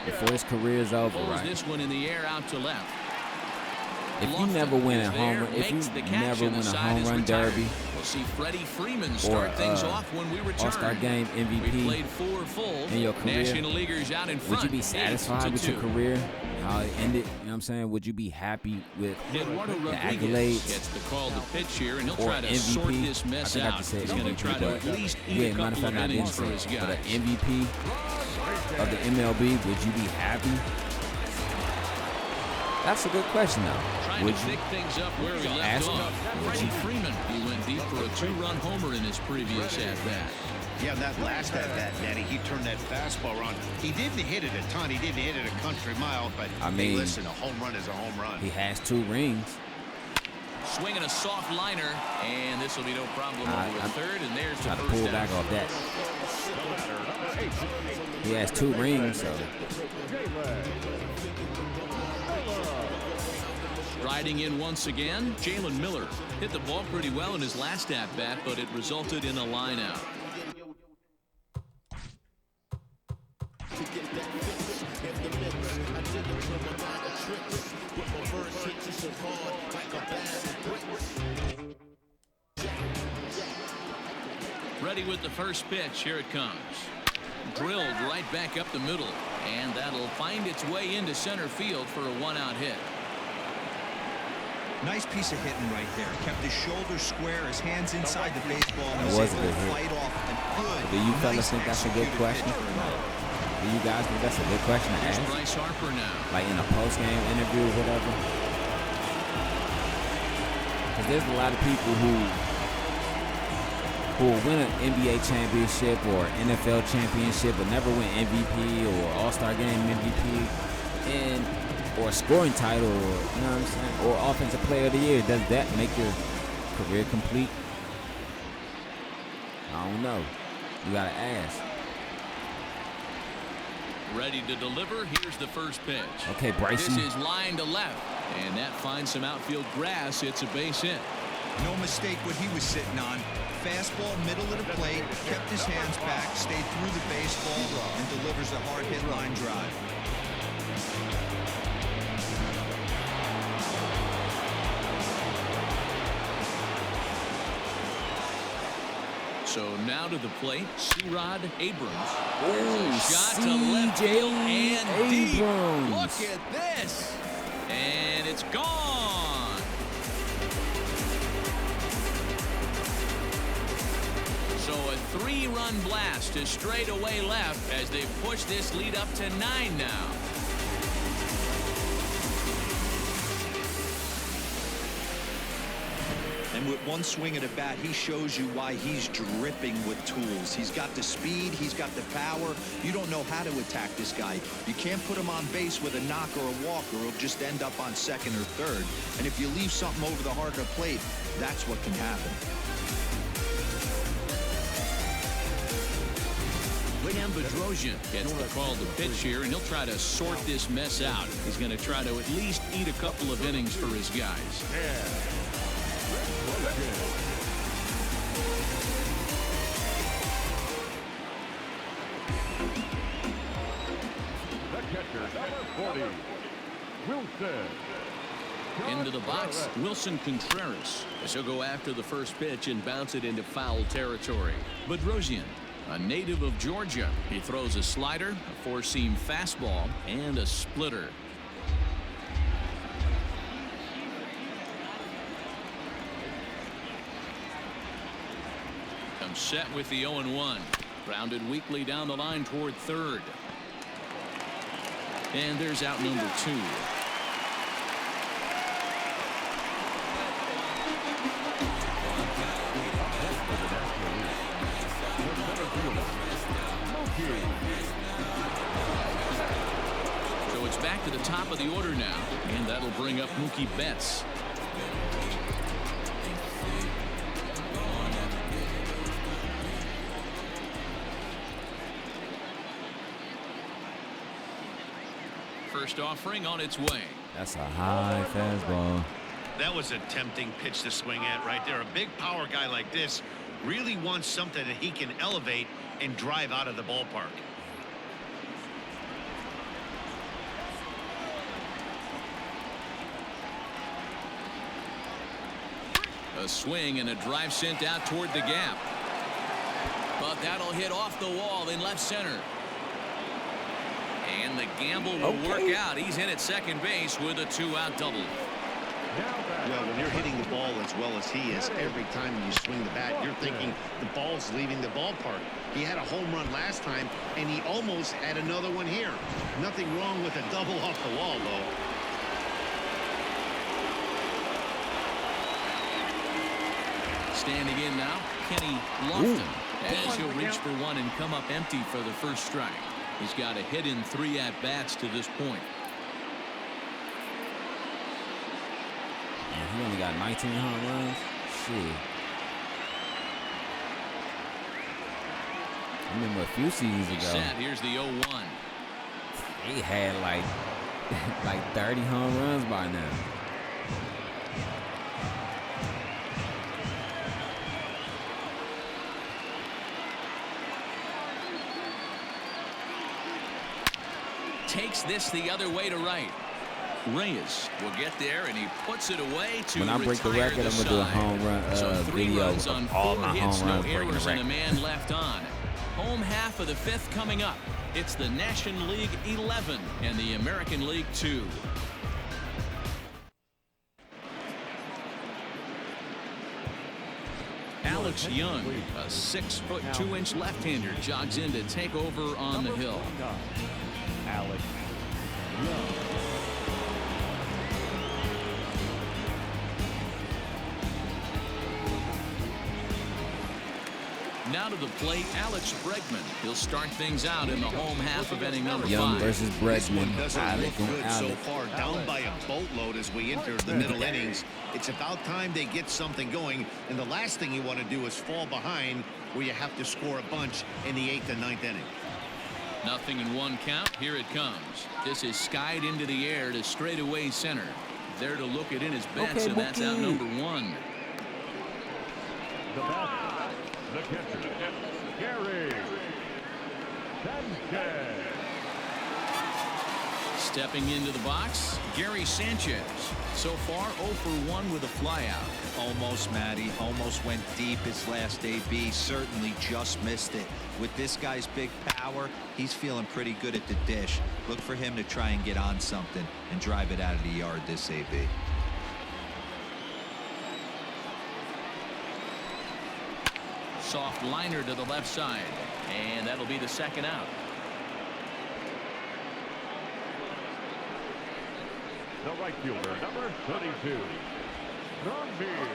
Before his career is over, right? This one in the air out to left. If you never win a home run, if you never win a home run derby, we'll see Freddie Freeman start things off when we return. All-Star Game MVP, we played 4 full in your career, National Leaguers out in front. Would you be satisfied with your career, how it ended? You know what I'm saying? Would you be happy with the accolades? Gets the call to pitch here, and he'll try to sort this mess out. He's going to try to at least eat a couple of innings for his guys. But an MVP of the MLB, would you be happy? That's a good question, though. Trying to pick things up where he left off. Freddie Freeman, he went deep for a 2-run homer in his previous at-bat. Yeah, that last at-bat, Natty, he turned that fastball around. He didn't hit it a ton. He didn't hit it a country mile, but I mean, hey, listen, a home run is a home run. He has 2 rings. Swinging a soft liner, and this will be no problem over the third, and there's the first down. Try to pull back off that. He has 2 rings, so. Riding in once again, Jalen Miller hit the ball pretty well in his last at-bat, but it resulted in a line-out. Ready with the first pitch. Here it comes. Drilled right back up the middle, and that'll find its way into center field for a 1-out hit. Nice piece of hitting right there. Kept his shoulders square, his hands inside the baseball. That was a good hit. Fight off a good, do you fellas think that's a good question? Do you guys think that's a good question to ask? Bryce Harper now. Like in a post-game interview or whatever? Because there's a lot of people who will win an NBA championship or NFL championship but never win MVP or All-Star Game MVP or a scoring title, or, you know what I'm saying, or Offensive Player of the Year. Does that make your career complete? I don't know. You gotta ask. Ready to deliver. Here's the first pitch. Okay, Bryson. This is line to left, and that finds some outfield grass. It's a base hit. No mistake what he was sitting on. Fastball, middle of the plate, kept his hands back, stayed through the baseball, and delivers a hard hit line drive. So now to the plate, C-Rod Abrams. Oh, shot to left field and deep. Abrams. Look at this. And it's gone. So a 3-run blast to straightaway left as they push this lead up to 9 now. And with one swing of the bat, he shows you why he's dripping with tools. He's got the speed, he's got the power. You don't know how to attack this guy. You can't put him on base with a knock or a walk, or he'll just end up on second or third. And if you leave something over the heart of the plate, that's what can happen. Liam Bedrosian gets the call to pitch here, and he'll try to sort this mess out. He's going to try to at least eat a couple of innings for his guys. The catcher, number 40, Wilson. Into the box, Wilson Contreras, as he'll go after the first pitch and bounce it into foul territory. Bedrosian, a native of Georgia. He throws a slider, a 4-seam fastball, and a splitter. Comes set with the 0-1. Grounded weakly down the line toward third. And there's out number 2. top of the order now, and that'll bring up Mookie Betts. First offering on its way. That's a high fastball. That was a tempting pitch to swing at right there. A big power guy like this really wants something that he can elevate and drive out of the ballpark. A swing and a drive sent out toward the gap. But that'll hit off the wall in left center. And the gamble will work out. He's in at second base with a 2-out double. Well, when you're hitting the ball as well as he is, every time you swing the bat, you're thinking the ball's leaving the ballpark. He had a home run last time, and he almost had another one here. Nothing wrong with a double off the wall, though. Standing in now, Kenny Lofton, as he'll reach for one and come up empty for the first strike. He's got a hit in 3 at-bats to this point. He only got 19 home runs. Shit. I remember a few seasons ago. Set. Here's the 0-1. He had like 30 home runs by now. Takes this the other way to right. Reyes will get there, and he puts it away to when I break the record, I'm gonna do a home run so 3 video runs on of all 4 my hits, home no runs breaking the errors, and a record. man left on. Home half of the 5th coming up. It's the National League 11 and the American League 2. Alex Young, a 6'2" left-hander, jogs in to take over on the hill. Alex Young. Now to the plate, Alex Bregman. He'll start things out in the home half of inning number 5. Young versus This one Bregman. doesn't look good so far. Down by a boatload as we enter the middle innings. It's about time they get something going, and the last thing you want to do is fall behind where you have to score a bunch in the 8th and 9th inning. Nothing in 1 count. Here it comes. This is skied into the air to straightaway center. There to look it in his bets, and that's out number 1. The batter, the catcher, Gary Sanchez. Stepping into the box, Gary Sanchez. So far, 0 for 1 with a flyout. Almost, Matty. Almost went deep his last AB. Certainly just missed it. With this guy's big power, he's feeling pretty good at the dish. Look for him to try and get on something and drive it out of the yard this AB. Soft liner to the left side, and that'll be the 2nd out. The right fielder, number 32, Reyes.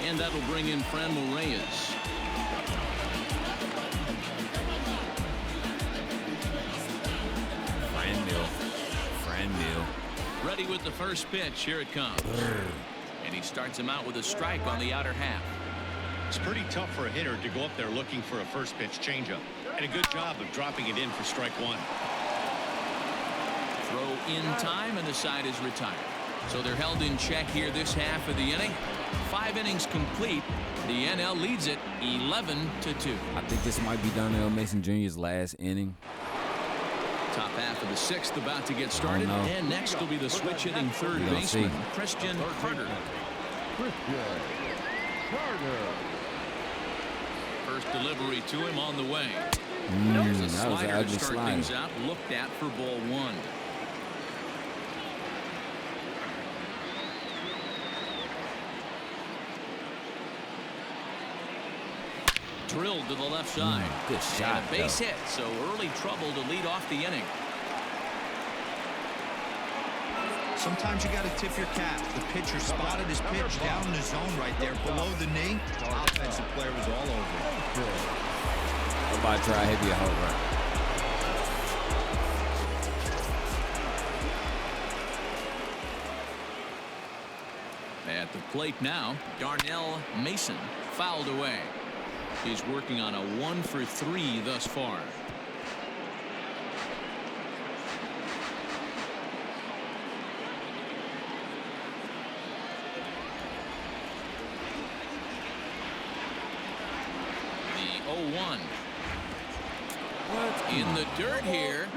And that'll bring in Franmil Reyes. Franmil. Ready with the first pitch. Here it comes. And he starts him out with a strike on the outer half. It's pretty tough for a hitter to go up there looking for a first pitch changeup. And a good job of dropping it in for strike 1. Throw in time, and the side is retired. So they're held in check here this half of the inning. 5 innings complete. The NL leads it 11-2. I think this might be Darnell Mason Jr.'s last inning. Top half of the 6th about to get started. And next will be the switch hitting third We'll baseman, see. Christian Carter. First delivery to him on the way. There's a That was an slider to ugly start slider. things out. Looked at for ball 1. Drilled to the left side. Good shot, And a base though. hit, so early trouble to lead off the inning. Sometimes you got to tip your cap. The pitcher spotted his pitch down in the zone right there below the knee. Offensive player was all over it. Somebody try to hit me a home run. At the plate now, Darnell Mason fouled away. He's working on a 1 for 3 thus far. The 0-1. In the dirt here.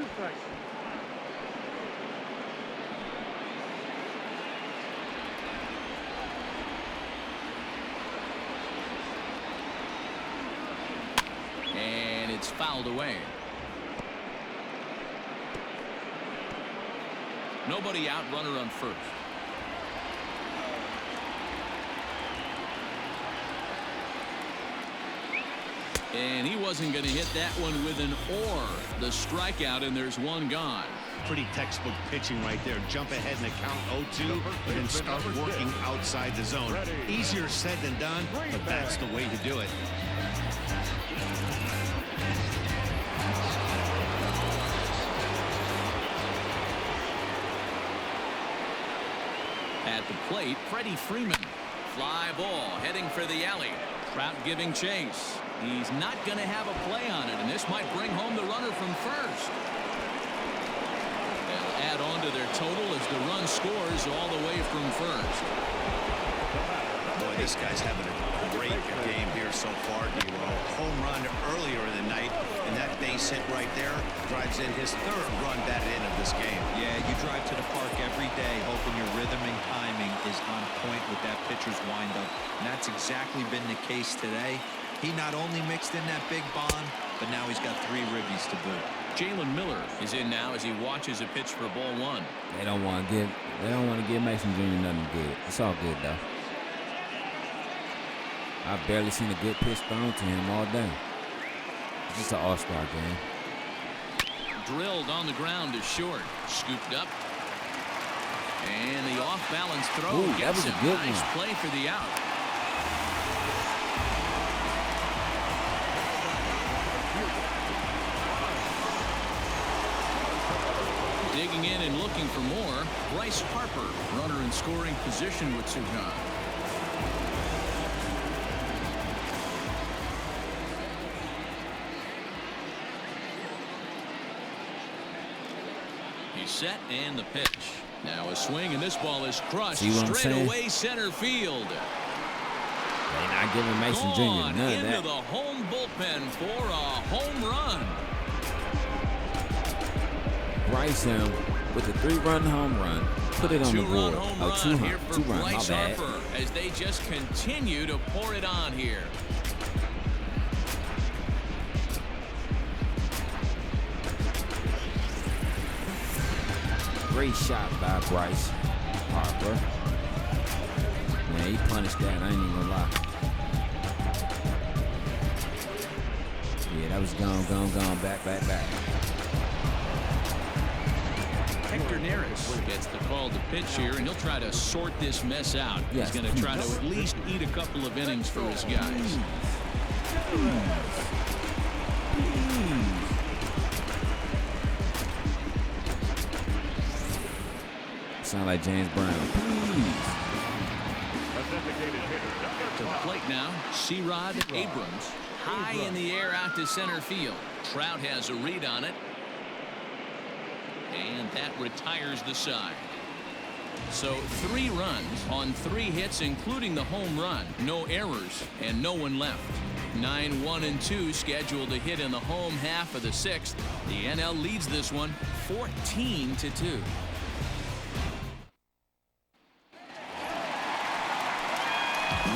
And it's fouled away. Nobody out, runner on first. And he wasn't going to hit that one with an or. The strikeout, and there's one gone. Pretty textbook pitching right there. Jump ahead in the count 0-2 and then start working outside the zone. Easier said than done, but that's the way to do it. At the plate, Freddie Freeman. Fly ball heading for the alley. Trout giving chase. He's not going to have a play on it, and this might bring home the runner from first. They'll add on to their total as the run scores all the way from first. Boy, this guy's having a great game here so far, D-Lo. Home run earlier in the night, and that base hit right there drives in his 3rd run batted in of this game. Yeah, you drive to the park every day hoping your rhythm and timing is on point with that pitcher's windup, and that's exactly been the case today. He not only mixed in that big bomb, but now he's got 3 ribbies to boot. Jalen Miller is in now as he watches a pitch for ball 1. They don't want to give Mason Jr. nothing good. It's all good though. I've barely seen a good pitch thrown to him all day. It's just an all-star game. Drilled on the ground to short. Scooped up. And the off-balance throw. Ooh, that was a good nice one. play for the out. Digging in and looking for more. Bryce Harper, runner in scoring position with 2 gone. He's set and the pitch. Now a swing, and this ball is crushed straight away center field. They're not giving Mason Jr. none of that. Into the home bullpen for a home run. Bryce him with a 3-run home run. Put it on the board. Oh, 2-run. My bad. Harper as they just continue to pour it on here. Great shot by Bryce Harper. Man, he punished that. I ain't even gonna lie. Yeah, that was gone. Back. Hector Neris gets the call to pitch here, and he'll try to sort this mess out. Yes, He's going to try to at least eat a couple of innings for his guys. Sound like James Brown. To the plate now, C-Rod Abrams. High in the air out to center field. Trout has a read on it. And that retires the side. So 3 runs on 3 hits, including the home run. No errors and no one left. 9, 1, and 2 scheduled to hit in the home half of the 6th. The NL leads this one 14-2.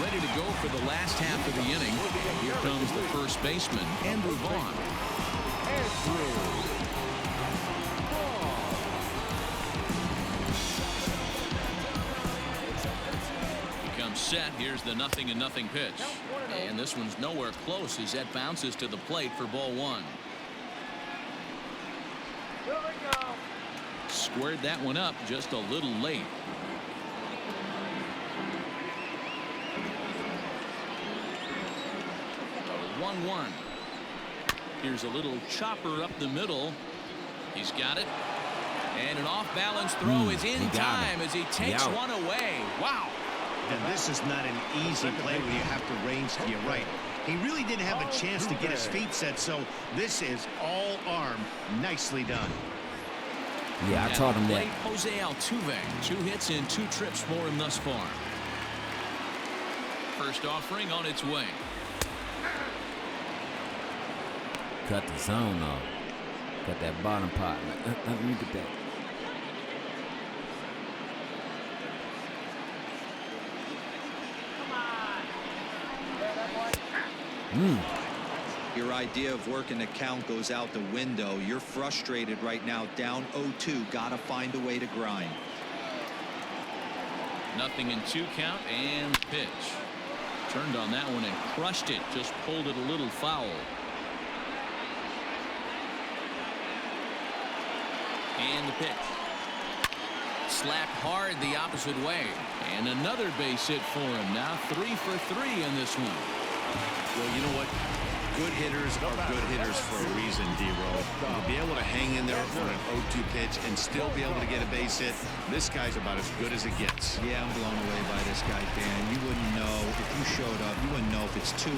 Ready to go for the last half of the inning. Here comes the first baseman, Andrew Vaughn. Becomes set. Here's the 0-0 pitch. And this one's nowhere close as that bounces to the plate for ball 1. Squared that one up just a little late. 1-1. Here's a little chopper up the middle. He's got it. And an off-balance throw is in time as he takes one away. Wow. And this is not an easy play when you have to range to your right. He really didn't have a chance to get his feet set, so this is all arm. Nicely done. Yeah, I taught him that. Jose Altuve, 2 hits and 2 trips for him thus far. First offering on its way. Cut the zone off. Cut that bottom part. Let me get that. Your idea of working the count goes out the window. You're frustrated right now, down 0-2. Gotta find a way to grind. Nothing in 2 count and pitch. Turned on that one and crushed it. Just pulled it a little foul. And the pitch. Slapped hard the opposite way. And another base hit for him. Now 3 for 3 in this one. Well, you know what? Good hitters are good hitters for a reason, D-Roll. To be able to hang in there on an 0-2 pitch and still be able to get a base hit, this guy's about as good as it gets. Yeah, I'm blown away by this guy, Dan. You wouldn't know if you showed up. You wouldn't know if it's 2-0,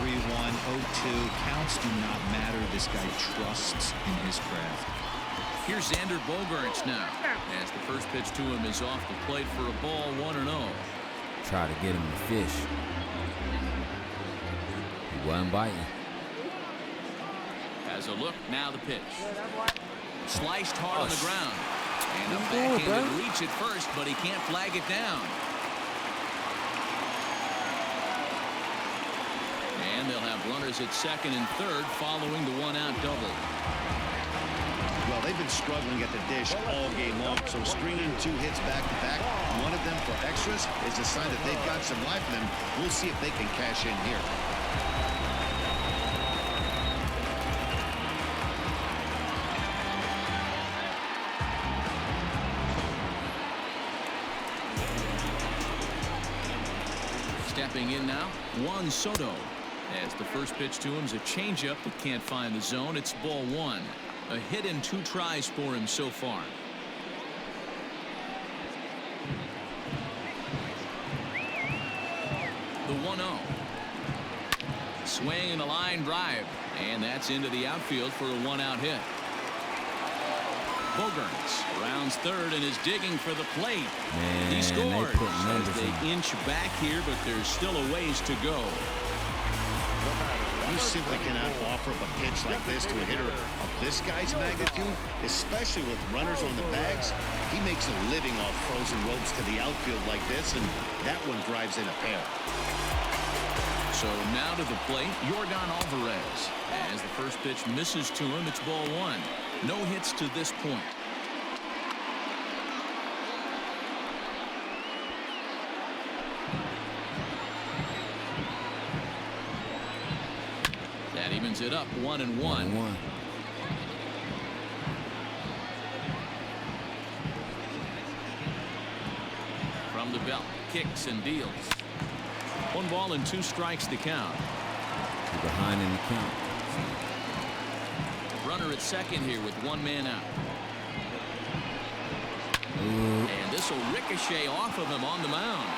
3-1, 0-2. Counts do not matter. This guy trusts in his craft. Here's Xander Bogaerts now, as the first pitch to him is off the plate for a ball, 1-0. Try to get him to fish. He wasn't biting. Has a look, now the pitch. Sliced hard on the ground. And a backhanded reach at first, but he can't flag it down. And they'll have runners at second and third following the 1-out double. Well, they've been struggling at the dish all game long, so stringing 2 hits back-to-back, one of them for extras, is a sign that they've got some life in them. We'll see if they can cash in here. Stepping in now, Juan Soto. As the first pitch to him is a changeup that can't find the zone. It's ball 1. A hit in 2 tries for him so far. The 1-0. Swing and a line drive. And that's into the outfield for a 1-out hit. Bogaerts rounds third and is digging for the plate. Man, he scores as they they inch back here, but there's still a ways to go. You simply cannot offer up a pitch like this to a hitter of this guy's magnitude, especially with runners on the bags. He makes a living off frozen ropes to the outfield like this, and that one drives in a pair. So now to the plate, Yordan Alvarez. As the first pitch misses to him, it's ball 1. No hits to this point. That evens it up, 1-1. From the belt, kicks and deals. 1 ball and 2 strikes to count. You're behind in the count. Runner at second here with 1 man out. And this will ricochet off of him on the mound.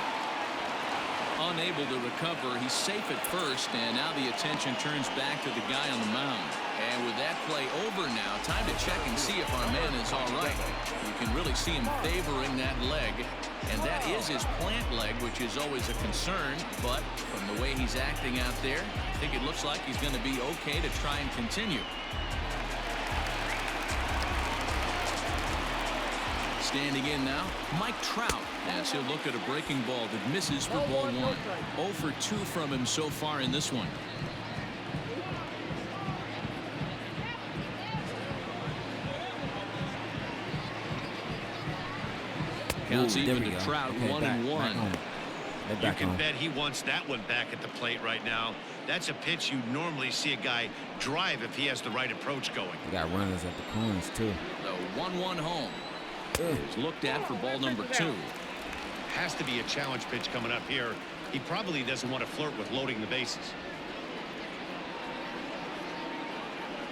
Unable to recover. He's safe at first, and now the attention turns back to the guy on the mound. And with that play over now, time to check and see if our man is all right. You can really see him favoring that leg, and that is his plant leg, which is always a concern. But from the way he's acting out there, I think it looks like he's going to be okay to try and continue. Standing in now, Mike Trout, as he'll look at a breaking ball that misses for ball 1. 0 for 2 from him so far in this one. Counts even to Trout, 1-1. You can bet he wants that one back at the plate right now. That's a pitch you normally see a guy drive if he has the right approach going. You got runners at the corners, too. The 1-1 home is looked at for ball number 2. Has to be a challenge pitch coming up here. He probably doesn't want to flirt with loading the bases.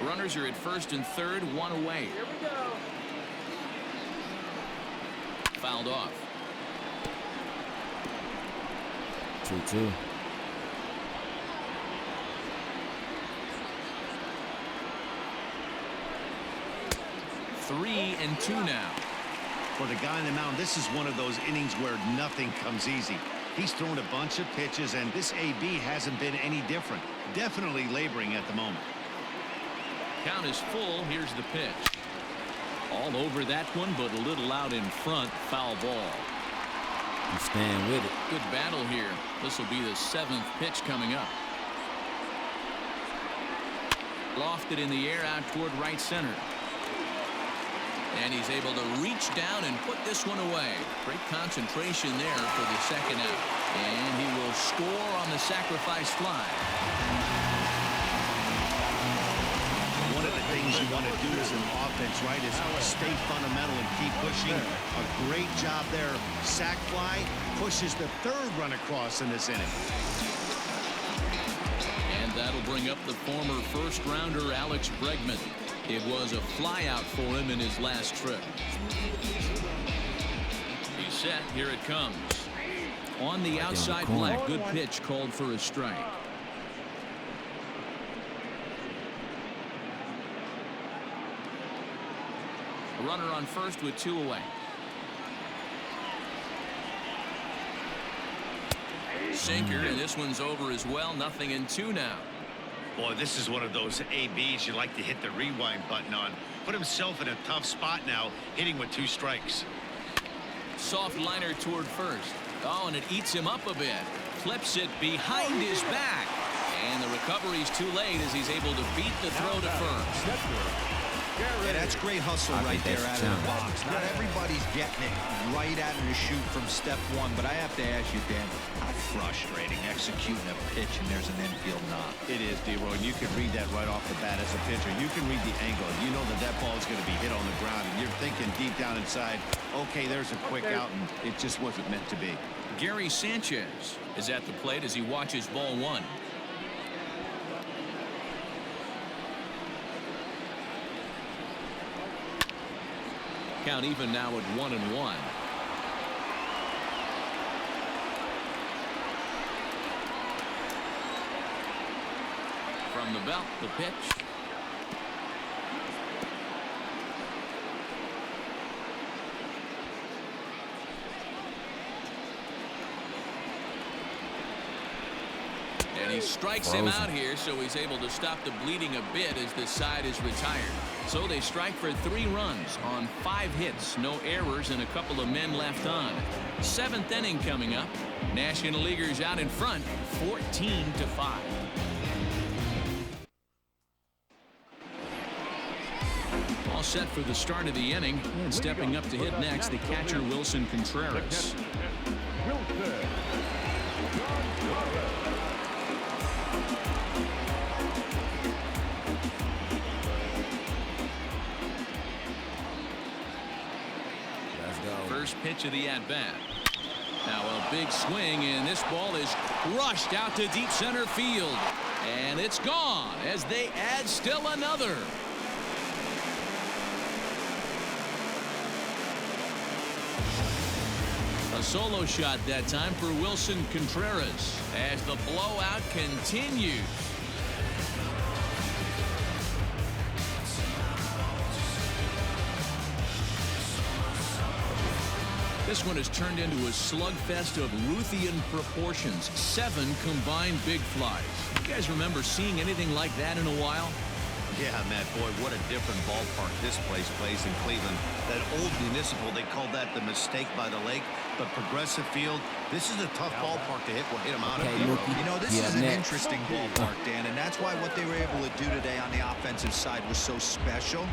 Runners are at first and third, one away. Here we go. Fouled off. 2-2. Three and two now. For the guy on the mound, this is one of those innings where nothing comes easy. He's thrown a bunch of pitches, and this AB hasn't been any different. Definitely laboring at the moment. Count is full. Here's the pitch. All over that one, but a little out in front. Foul ball. I'm staying with it. Good battle here. This will be the seventh pitch coming up. Lofted in the air out toward right center. And he's able to reach down and put this one away. Great concentration there for the second out. And he will score on the sacrifice fly. One of the things you want to do as an offense, right, is stay fundamental and keep pushing. A great job there. Sac fly pushes the third run across in this inning. And that'll bring up the former first-rounder Alex Bregman. It was a flyout for him in his last trip. He's set. Here it comes. On the outside black. Good pitch called for a strike. A runner on first with two away. Sinker, and this one's over as well. 0-2 now. Boy, this is one of those ABs you like to hit the rewind button on. Put himself in a tough spot now, hitting with 2 strikes. Soft liner toward first. Oh, and it eats him up a bit. Flips it behind his back. And the recovery's too late as he's able to beat the throw to first. Yeah, that's great hustle right there out of the box. Not everybody's getting it right out of the chute from step one, but I have to ask you, Dan, how frustrating executing a pitch and there's an infield knock. It is, D-Roy, and you can read that right off the bat as a pitcher. You can read the angle. You know that that ball is going to be hit on the ground, and you're thinking deep down inside, okay, there's a quick out, and it just wasn't meant to be. Gary Sanchez is at the plate as he watches ball one. Count even now at 1-1. From the belt, the pitch. And he strikes him out here, so he's able to stop the bleeding a bit as this side is retired. So they strike for 3 runs on 5 hits, no errors, and a couple of men left on. 7th inning coming up. National Leaguers out in front, 14-5. All set for the start of the inning. And stepping up to hit next, the catcher Wilson Contreras. First pitch of the at-bat. Now a big swing, and this ball is crushed out to deep center field. And it's gone as they add still another. A solo shot that time for Wilson Contreras as the blowout continues. This one has turned into a slugfest of Ruthian proportions. 7 combined big flies. You guys remember seeing anything like that in a while? Yeah, Matt, boy, what a different ballpark this place plays in Cleveland. That old Municipal, they called that the mistake by the lake. But Progressive Field, this is a tough ballpark to hit. We'll hit them out of here. You know, this is an interesting ballpark, Dan, and that's why what they were able to do today on the offensive side was so special.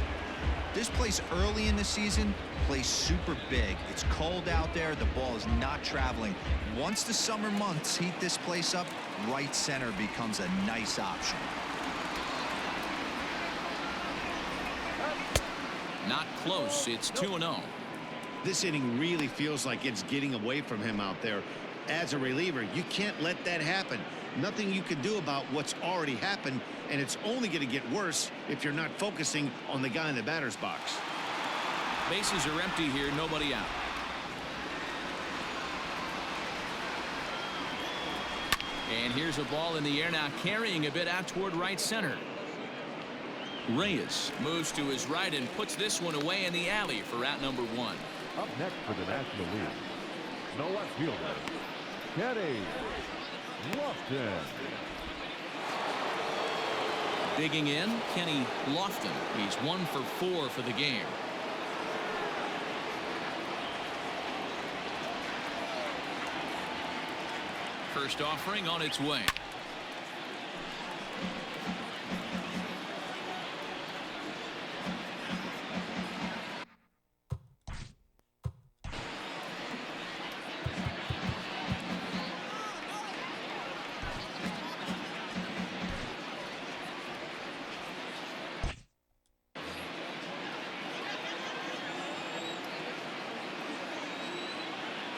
This place early in the season plays super big. It's cold out there. The ball is not traveling. Once the summer months heat this place up, right center becomes a nice option. Not close. It's 2-0. This inning really feels like it's getting away from him out there. As a reliever, you can't let that happen. Nothing you can do about what's already happened. and it's only going to get worse if you're not focusing on the guy in the batter's box. Bases are empty here, nobody out. And here's a ball in the air now, carrying a bit out toward right center. Reyes moves to his right and puts this one away in the alley for out number 1. Up next for the National League, the left fielder, Kenny Lofton. Digging in, Kenny Lofton. He's 1 for 4 for the game. First offering on its way.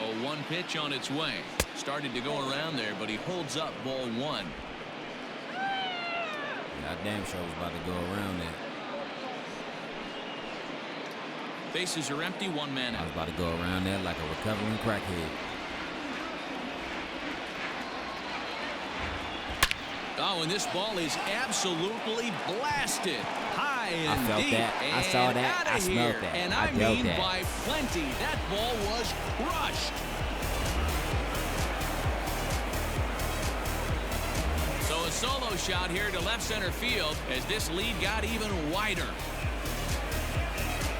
A 1 pitch on its way. Started to go around there, but he holds up ball 1. I damn sure was about to go around there. Bases are empty, 1 man I out. was about to go around there like a recovering crackhead. Oh, and this ball is absolutely blasted. High and I felt deep. that. I saw that. Outta I smelled here. that. And I I felt mean that. by plenty. That ball was crushed. So a solo shot here to left center field as this lead got even wider.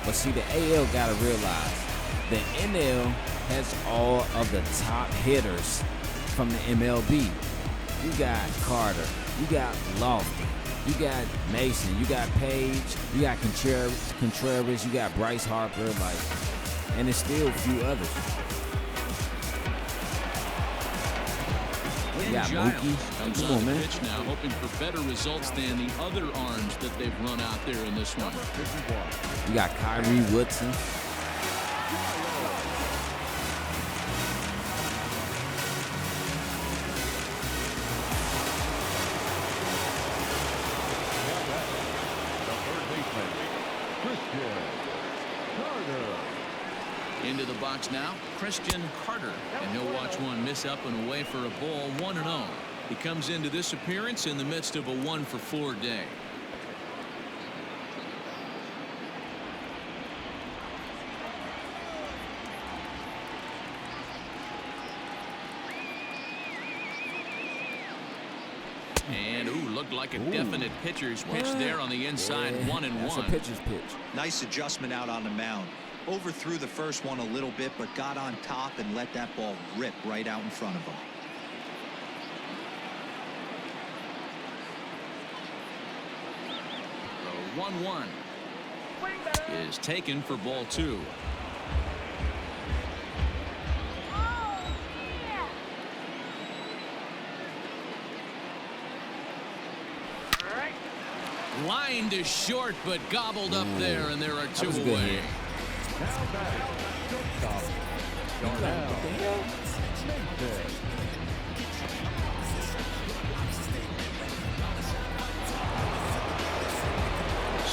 But see, the AL got to realize the NL has all of the top hitters from the MLB. You got Carter, you got Lofton, you got Mason, you got Page, you got Contreras, you got Bryce Harper, and there's still a few others. You got Mookie. Comes Come on on, the man. pitch now, hoping for better results than the other arms that they've run out there in this one. You got Kyrie Woodson. Into the box now, Christian Carter, and he'll watch one miss up and away for a ball, 1-0. He comes into this appearance in the midst of a 1 for 4 day. And looked like a definite pitcher's pitch there on the inside. Yeah, 1-1. That's a pitcher's pitch. Nice adjustment out on the mound. Overthrew the first one a little bit, but got on top and let that ball rip right out in front of him. The 1-1 is taken for ball 2. Line to short, but gobbled up there, and there are 2 was a good away. hit. Now batting, shortstop, Darnell Mason.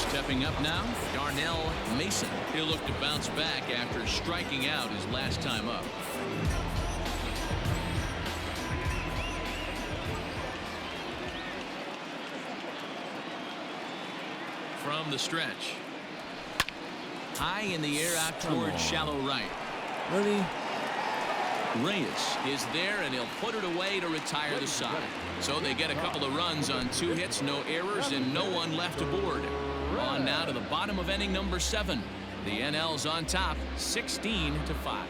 Stepping up now, Darnell Mason. He'll look to bounce back after striking out his last time up. From the stretch. High in the air out towards shallow right. Really? Reyes is there, and he'll put it away to retire the side. So they get a couple of runs on 2 hits, no errors, and no one left aboard. On now to the bottom of inning number 7. The NL's on top, 16-5.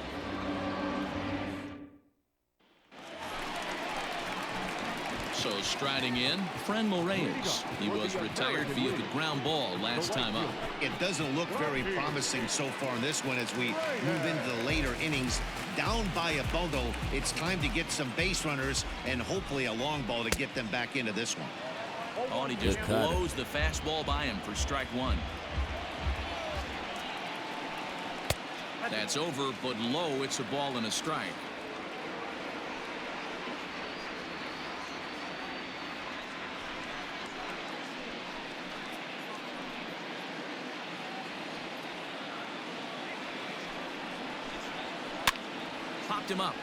So striding in, Franmil Reyes. He was retired via the ground ball last time up. It doesn't look very promising so far in this one as we move into the later innings. Down by a bundle, it's time to get some base runners and hopefully a long ball to get them back into this one. Oh, and he just blows the fastball by him for strike 1. That's over, but low. It's a ball and a strike. popped him up.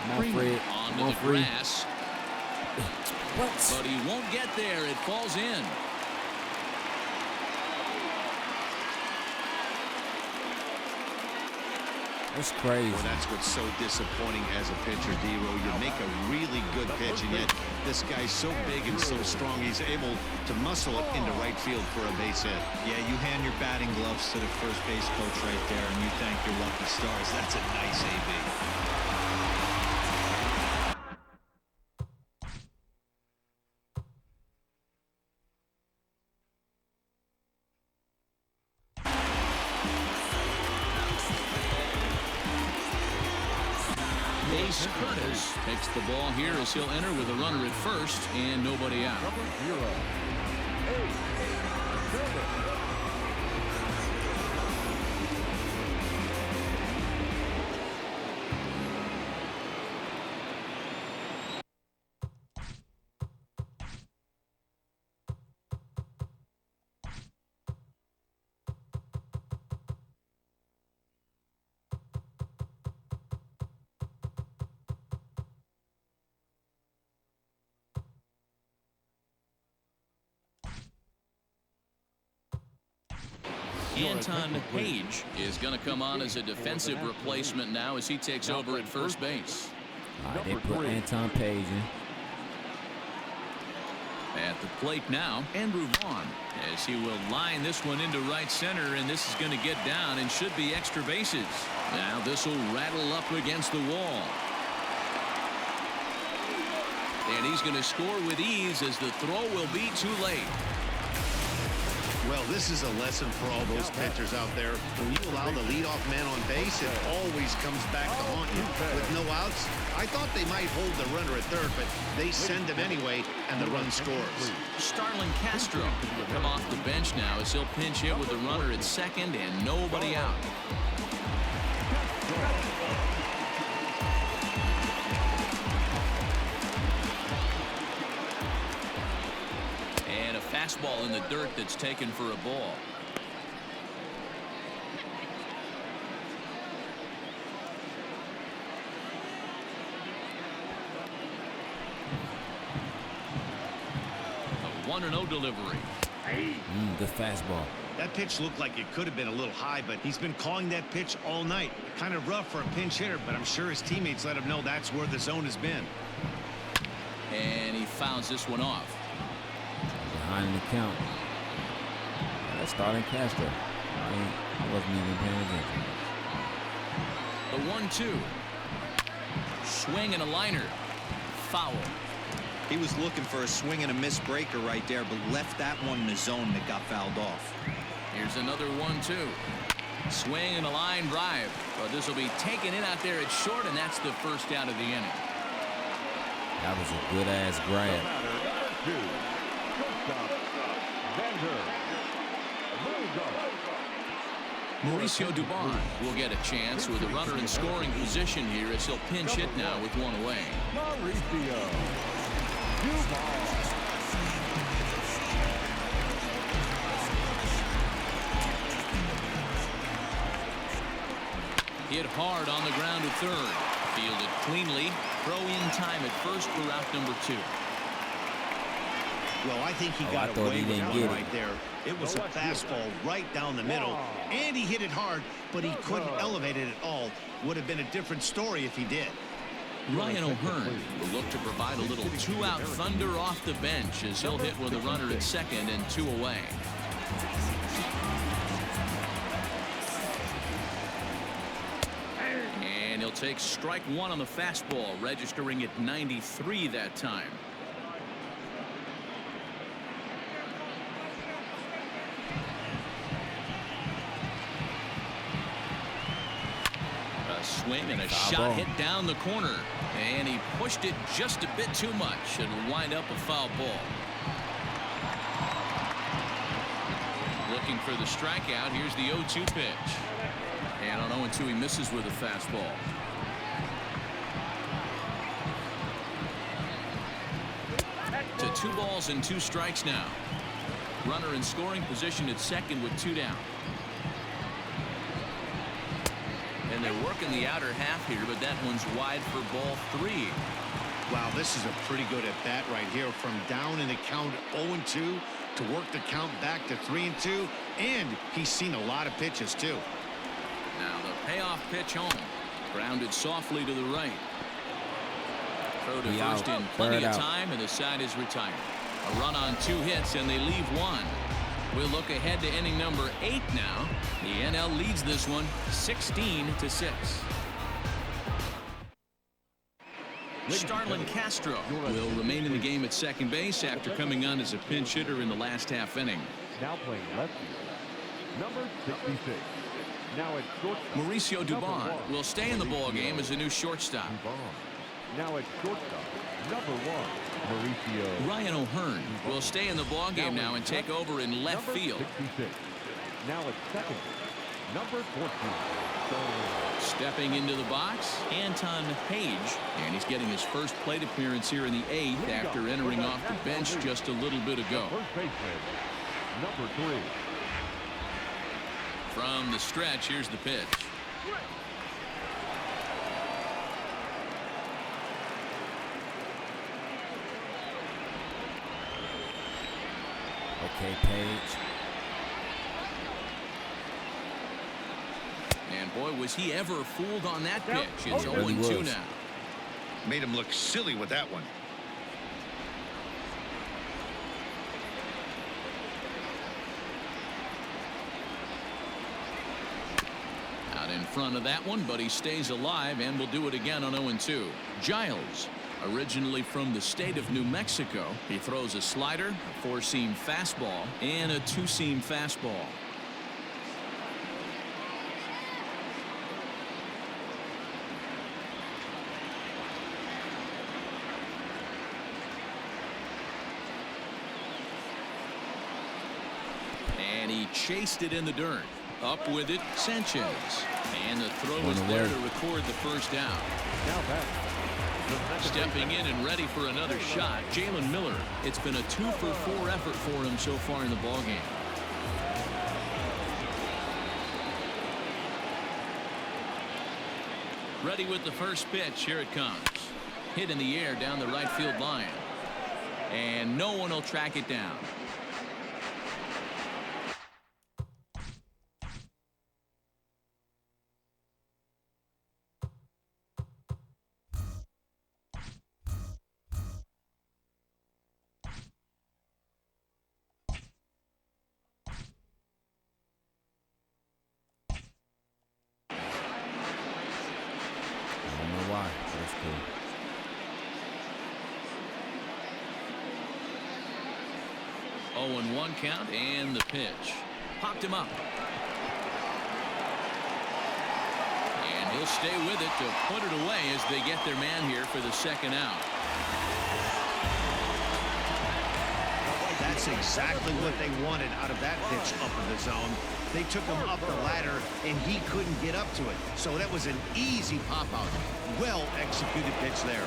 Come on, Fred. Onto Come on, the Fred. grass. What? But he won't get there. It falls in. That's crazy. Well, that's what's so disappointing as a pitcher, D-Row. You make a really good pitch, and yet this guy's so big and so strong, he's able to muscle it into right field for a base hit. Yeah, you hand your batting gloves to the first base coach right there, and you thank your lucky stars. That's a nice AB. Ace Curtis takes the ball here as he'll enter with a runner at first and nobody out. Number 0. Ace Curtis. Anton Page is going to come on as a defensive replacement now as he takes over at first base. All right, they put Anton Page in. At the plate now, Andrew Vaughn, as he will line this one into right center, and this is going to get down and should be extra bases. Now this will rattle up against the wall. And he's going to score with ease as the throw will be too late. Well, this is a lesson for all those pitchers out there. When you allow the leadoff man on base, it always comes back to haunt you. With no outs, I thought they might hold the runner at third, but they send him anyway, and the run scores. Starlin Castro will come off the bench now as he'll pinch hit with the runner at second and nobody out. And a fastball in the dirt that's taken for a ball. A 1-0 delivery. Good fastball. That pitch looked like it could have been a little high, but he's been calling that pitch all night. Kind of rough for a pinch hitter, but I'm sure his teammates let him know that's where the zone has been. And he fouls this one off. Behind the count. That's Starlin Castro. I wasn't even paying attention. The 1-2. Swing and a liner. Foul. He was looking for a swing and a miss breaker right there, but left that one in the zone that got fouled off. Here's another 1-2. Swing and a line drive. But this will be taken in out there at short, and that's the first out of the inning. That was a good-ass grab. Mauricio Dubon will get a chance with a runner in scoring position here as he'll pinch hit now with one away. Mauricio Dubon. Hit hard on the ground to third. Fielded cleanly. Throw in time at first for route number 2. Well, I think he got away with one right there. It was a fastball right down the middle, and he hit it hard, but he couldn't elevate it at all. Would have been a different story if he did. Ryan O'Hearn will look to provide a little 2-out thunder off the bench as he'll hit with a runner at second and 2 away. And he'll take strike 1 on the fastball, registering at 93 that time. Swing and a shot hit down the corner, and he pushed it just a bit too much and will wind up a foul ball. Looking for the strikeout. Here's the 0-2 pitch, and on 0-2 he misses with a fastball. To 2 balls and 2 strikes now. Runner in scoring position at second with 2 down. And they're working the outer half here, but that one's wide for ball 3. Wow, this is a pretty good at bat right here. From down in the count 0-2 to work the count back to 3-2. And he's seen a lot of pitches, too. Now the payoff pitch home. Grounded softly to the right. Throw to first in plenty of time, and the side is retired. A run on 2 hits, and they leave 1. We'll look ahead to inning number 8 now. The NL leads this one 16-6. Starlin Castro will remain in the game at second base after coming on as a pinch hitter in the last half inning. Now playing left field, number 66. Now at shortstop, Mauricio Dubon will stay in the ball game as a new shortstop. Now at shortstop, number 1, Mauricio. Ryan O'Hearn will stay in the ball game now and take over in left field. 66. Now at second, number 14. Stepping into the box, Anton Page, and he's getting his first plate appearance here in the 8th after entering off the bench just a little bit ago. First baseman, number 3. From the stretch, here's the pitch. Okay, Page. And boy, was he ever fooled on that pitch. It's Oh, really 0-2 was. now. Made him look silly with that one. Out in front of that one, but he stays alive and will do it again on 0-2. Giles, originally from the state of New Mexico, he throws a slider, a 4-seam fastball, and a 2-seam fastball. And he chased it in the dirt. Up with it, Sanchez. And the throw is there to record the first down. Now back. Stepping in and ready for another shot, Jalen Miller. It's been a 2-for-4 effort for him so far in the ballgame. Ready with the first pitch. Here it comes. Hit in the air down the right field line. And no one will track it down. Why? That's cool. Oh, and 1 count, and the pitch. Popped him up. And he'll stay with it to put it away as they get their man here for the second out. That's exactly what they wanted out of that pitch up in the zone. They took him up the ladder, and he couldn't get up to it. So that was an easy pop-out. Well-executed pitch there.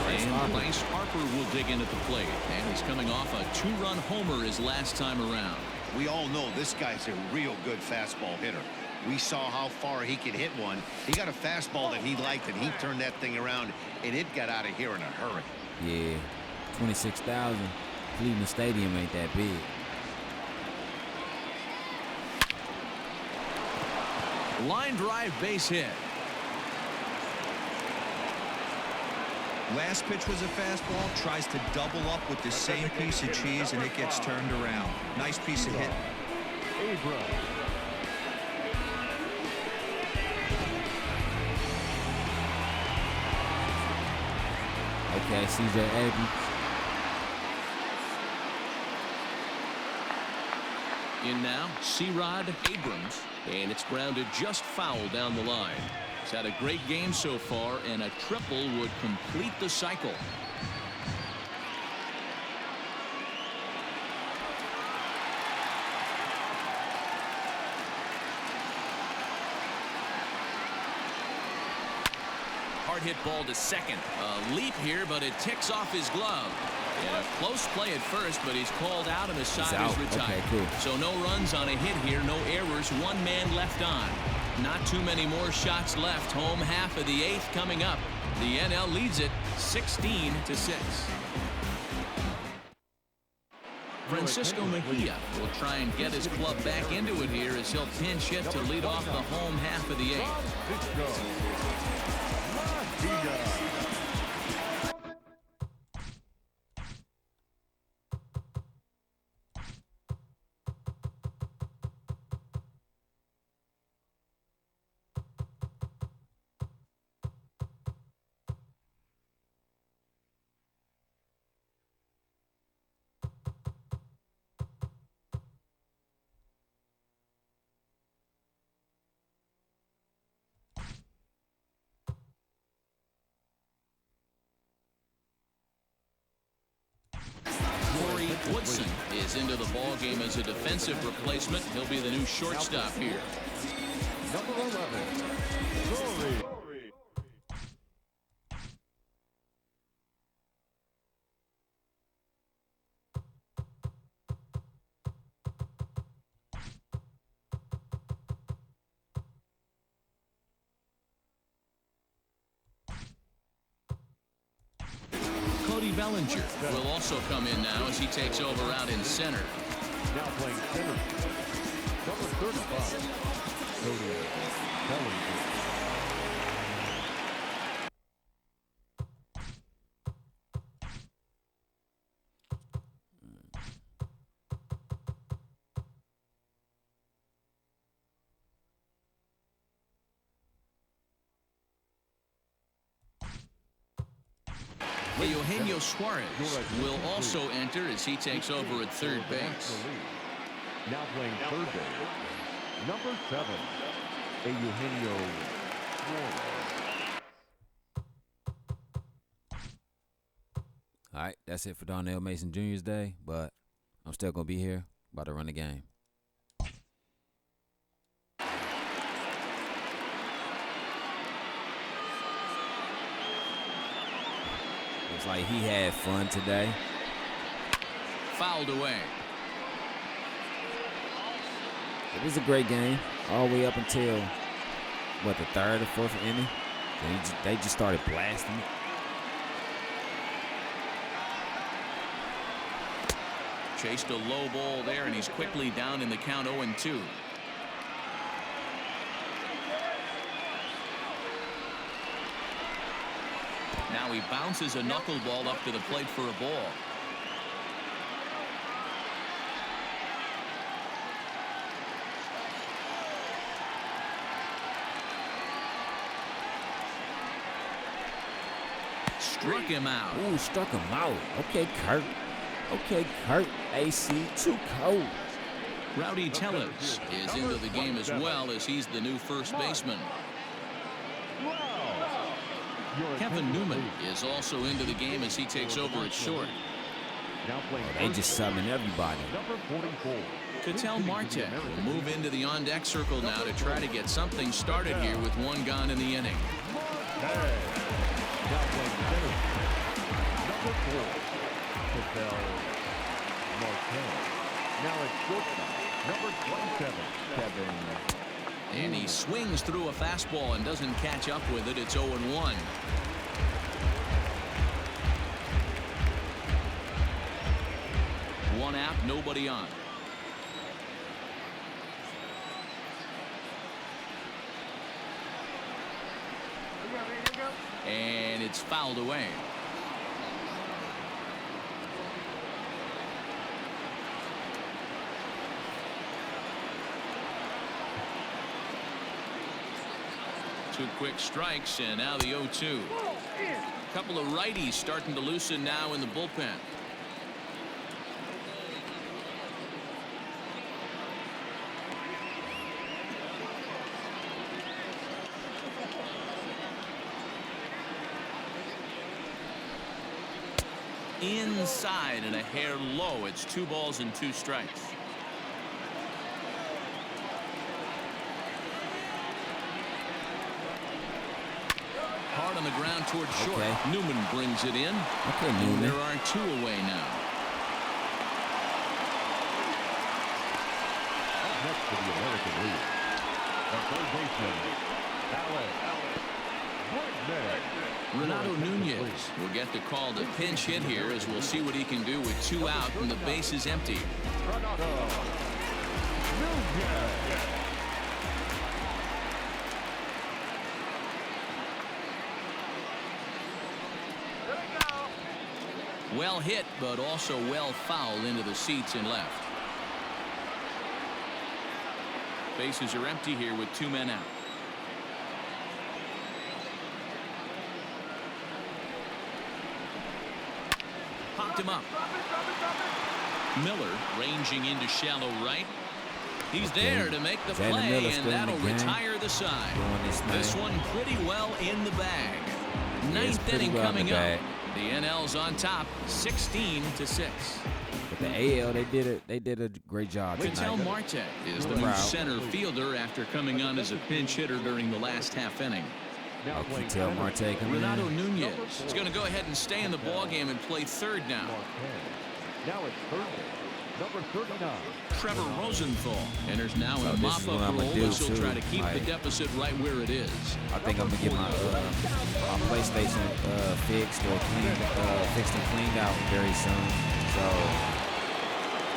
And Bryce Harper will dig in at the plate. And he's coming off a 2-run homer his last time around. We all know this guy's a real good fastball hitter. We saw how far he could hit one. He got a fastball that he liked, and he turned that thing around, and it got out of here in a hurry. Yeah, 26,000. Cleveland Stadium ain't that big. Line drive base hit. Last pitch was a fastball. Tries to double up with the same piece of cheese, and it gets turned around. Nice piece of hit. Abram. Okay, C.J. Abrams. In now, C-Rod Abrams, and it's grounded just foul down the line. He's had a great game so far, and a triple would complete the cycle. hard hit ball to second. A leap here, but it ticks off his glove. And a close play at first, but he's called out and the side is retired. Okay, cool. So no runs on a hit here, no errors, one man left on. Not too many more shots left. Home half of the 8th coming up. The NL leads it 16-6. Francisco Mejia will try and get his club back into it here as he'll pinch hit to lead off the home half of the 8th. Woodson is into the ball game as a defensive replacement. He'll be the new shortstop here. Number 11, Rory. Bellinger will also come in now as he takes over out in center. Now playing center, number 35, Cody Bellinger. Eugenio Suarez will also enter as he takes over at third base. Now playing third base, number 7, Eugenio Suarez. All right, that's it for Darnell Mason Jr.'s day, but I'm still going to be here, about to run the game. Looks like he had fun today. Fouled away. It was a great game all the way up until, what, the 3rd or 4th inning? They just started blasting it. Chased a low ball there, and he's quickly down in the count 0-2. Now he bounces a knuckleball up to the plate for a ball. Struck him out. Ooh, struck him out. Okay, Kurt. Okay, Kurt. AC, too cold. Rowdy Tellez is into the game as well as he's the new first baseman. Kevin Newman is also into the game as he takes over at short. They just subbing everybody. Ketel Marte will move into the on-deck circle now to try to get something started here with one gone in the inning. Now playing center, number 4, Ketel Marte. Now at shortstop, number 27, Kevin. And he swings through a fastball and doesn't catch up with it. It's 0-1. One out, nobody on. And it's fouled away. Two quick strikes, and now the 0-2. A couple of righties starting to loosen now in the bullpen. Inside and a hair low. It's 2 balls and 2 strikes. Hard on the ground towards short. Okay. Newman brings it in. Okay, Newman. There are 2 away now. Up next for the American League, the third baseman, Renato Nunez will get the call to pinch hit here, as we'll see what he can do with 2 out and the base is empty. Well hit, but also well fouled into the seats and left. Bases are empty here with 2 men out. Popped him up. Miller ranging into shallow right. He's there to make the play, and that'll retire the side. This one pretty well in the bag. 9th inning coming up. The NL's on top, 16-6. But the AL, they did a great job tonight. Ketel Marte is the new center fielder after coming on as a pinch hitter during the last half inning. Ketel Marte coming Renato in. Nunez is going to go ahead and stay in the ballgame and play third now. Now it's third, number 39. Trevor Rosenthal enters now in a this is what mop-up I'ma role, do, as he'll too. try to keep the Like, deficit right where it is. I think I'm gonna get my PlayStation fixed and cleaned out very soon. So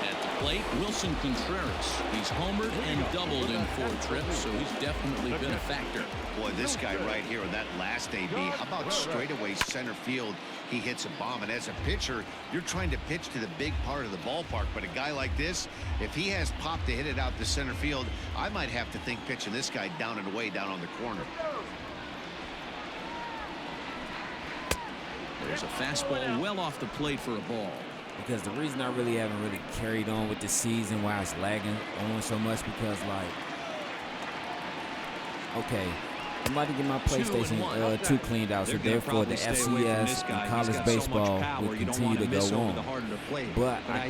At the plate, Wilson Contreras. He's homered and doubled in 4 trips, so he's definitely been a factor. Boy, this guy right here on that last AB, how about straightaway center field? He hits a bomb, and as a pitcher, you're trying to pitch to the big part of the ballpark, but a guy like this, if he has pop to hit it out to center field, I might have to think pitching this guy down and away down on the corner. There's a fastball well off the plate for a ball. because the reason I really haven't carried on with the season, why it's lagging on so much, because like, okay, I'm about to get my PlayStation 2 cleaned out, so therefore the FCS and college baseball will continue to go on. But I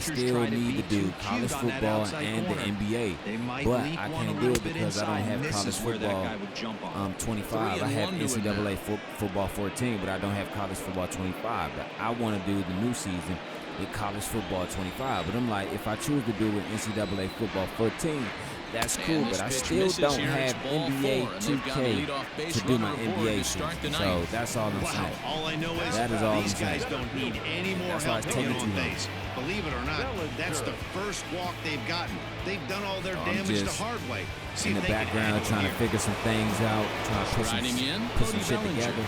still need to do college football and the NBA. But I can't do it because I don't have college football 25. I have NCAA football 14, but I don't have college football 25. But I want to do the new season with college football 25. But I'm like, if I choose to do it with NCAA football 14, that's cool, but I still don't have NBA 2K to do my NBA season. So that's all I'm saying. All I know is that is all these guys don't need any more help coming on base. Believe it or not, that's the first walk they've gotten. They've done all their damage the hard way. See in the background trying to figure some things out, trying to put some shit together.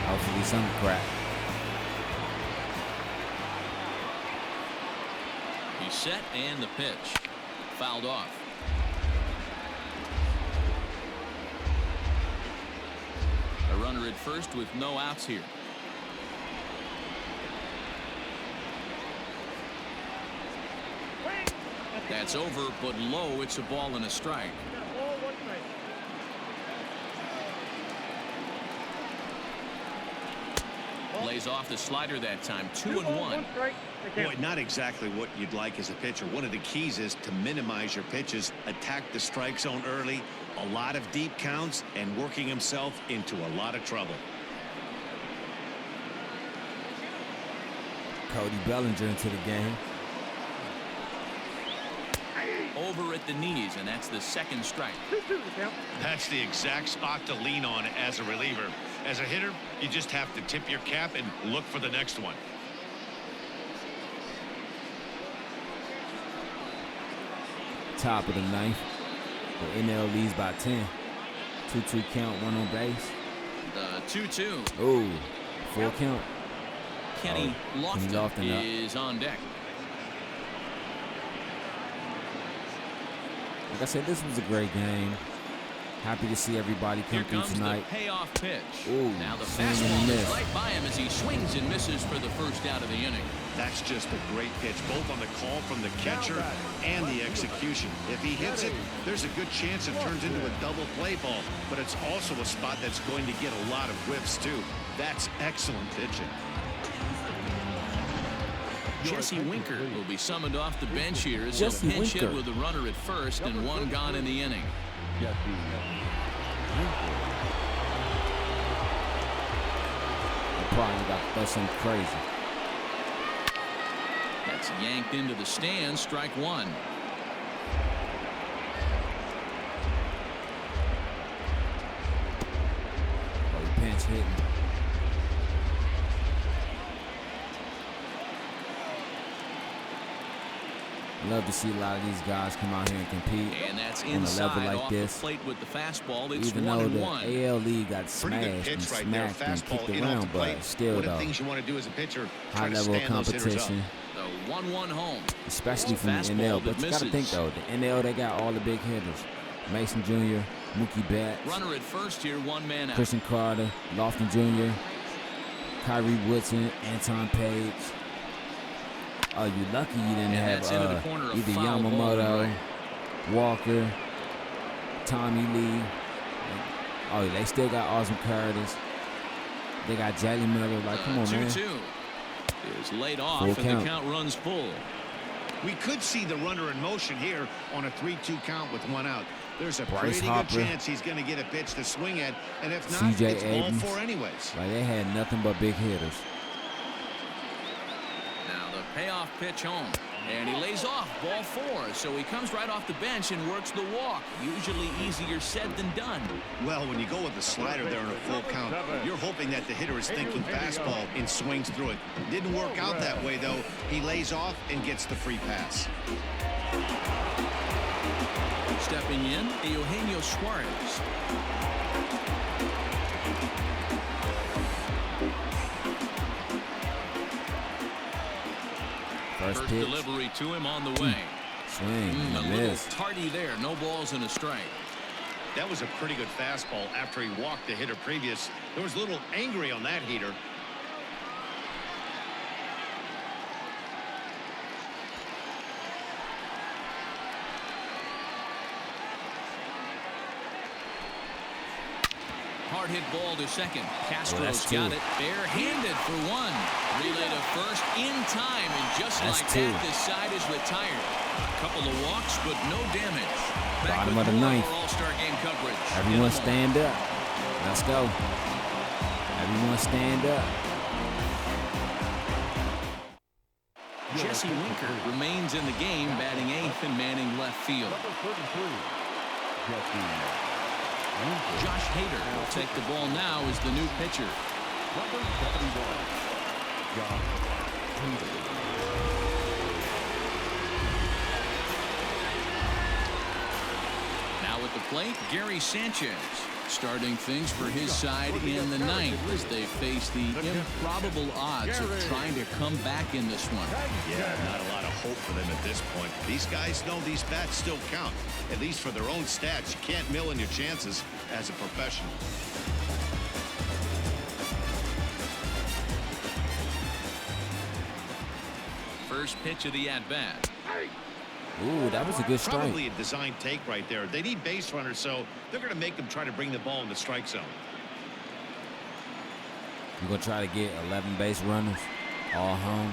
Hopefully some crap. He's set and the pitch. Fouled off. A runner at first with no outs here. That's over, but low. It's a ball and a strike. Lays off the slider that time. 2-1. Boy, not exactly what you'd like as a pitcher. One of the keys is to minimize your pitches, attack the strike zone early, a lot of deep counts, and working himself into a lot of trouble. Cody Bellinger into the game. Over at the knees, and that's the second strike. That's the exact spot to lean on as a reliever. As a hitter, you just have to tip your cap and look for the next one. Top of the ninth. The NL leads by 10. 2-2 count, one on base. The 2-2. Ooh, full count. Kenny Lofton is on deck. Like I said, this was a great game. Happy to see everybody come through tonight. The payoff pitch. Ooh, now the fastball is right by him as he swings and misses for the first out of the inning. That's just a great pitch, both on the call from the catcher and the execution. If he hits it, there's a good chance it turns into a double play ball, but it's also a spot that's going to get a lot of whiffs too. That's excellent pitching. Jesse Winker will be summoned off the bench here as he'll pinch hit with a runner at first and one gone in the inning. problem. You got to throw something crazy. That's yanked into the stands. Strike one. Oh, he pinch hitting. Love to see a lot of these guys come out here and compete And that's on a inside level like off this. the plate with the fastball. It's Even though the 1-1. AL League got Pretty good smashed and pitch right there. smacked and Fastball kicked in off around, the plate. but still One of though, the things you want to do as a pitcher, high try to level of stand those hitters up. competition, The 1-1 home. especially from the Fastball NL. that But you got to think misses. though, the NL, they got all the big hitters: Mason Jr., Mookie Betts, Runner at first here, 1 man out. Christian Carter, Lofton Jr., Kyrie Woodson, Anton Page. Oh, you lucky you didn't And have that's into the corner, a either foul ball, Yamamoto, right. Walker, Tommy Lee. Oh, they still got Osmond Curtis. They got Jalen Miller. Like, come on, man. 2-2 is laid off, Full and count. the count runs full. We could see the runner in motion here on a 3-2 count with 1 out. There's a Bryce pretty good Harper. chance he's going to get a pitch to swing at, and if not, CJ it's Abrams. ball 4 anyways. Like, they had nothing but big hitters. Now the payoff pitch home. And he lays off, ball 4. So he comes right off the bench and works the walk. Usually easier said than done. Well, when you go with the slider there in a full count, you're hoping that the hitter is thinking fastball and swings through it. Didn't work out that way, though. He lays off and gets the free pass. Stepping in, Eugenio Suarez. First First pitch, delivery to him on the way. swing, A and a little miss. tardy there. No balls and a strike. That was a pretty good fastball after he walked the hitter previous. There was a little angry on that heater. Hard hit ball to second. Castro's that's got two. it. Barehanded for 1. Relay to first in time, and just That's like two. that, this side is retired. A couple of walks, but no damage. Back Bottom with of the more ninth. All-Star game coverage. Everyone In a moment. stand up. Let's go. Everyone stand up. Jesse Winker remains in the game, batting 8th and manning left field. Number 33, Jesse Winker. Josh Hader will take the ball now as the new pitcher. Number 71, Josh Hader. Now at the plate, Gary Sanchez. Starting things for his side in the 9th as they face the improbable odds of trying to come back in this one. Yeah, not a lot of hope for them at this point. These guys know these bats still count, at least for their own stats. You can't mill in your chances as a professional. First pitch of the at-bat. Ooh, that was a good strike. Probably a design take right there. They need base runners, so they're going to make them try to bring the ball in the strike zone. You're going to try to get 11 base runners all home.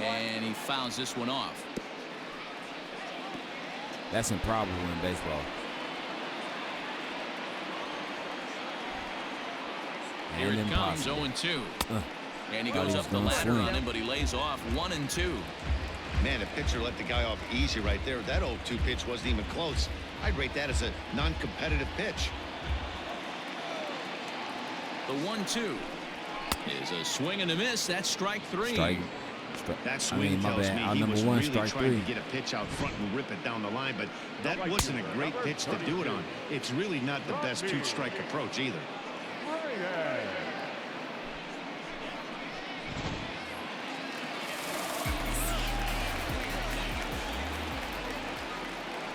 And he fouls this one off. That's improbable in baseball. Here And it comes, impossible. 0-2. And he Thought goes he up was the gonna ladder swing. on him, but he lays off 1-2. Man, a pitcher let the guy off easy right there. That 0-2 pitch wasn't even close. I'd rate that as a non-competitive pitch. The 1-2 is a swing and a miss. That's strike 3. Strike. That swing my tells bad. me Our he number was one, really strike trying 3. to get a pitch out front and rip it down the line, but that wasn't a great pitch to do it on. It's really not the best two-strike approach either.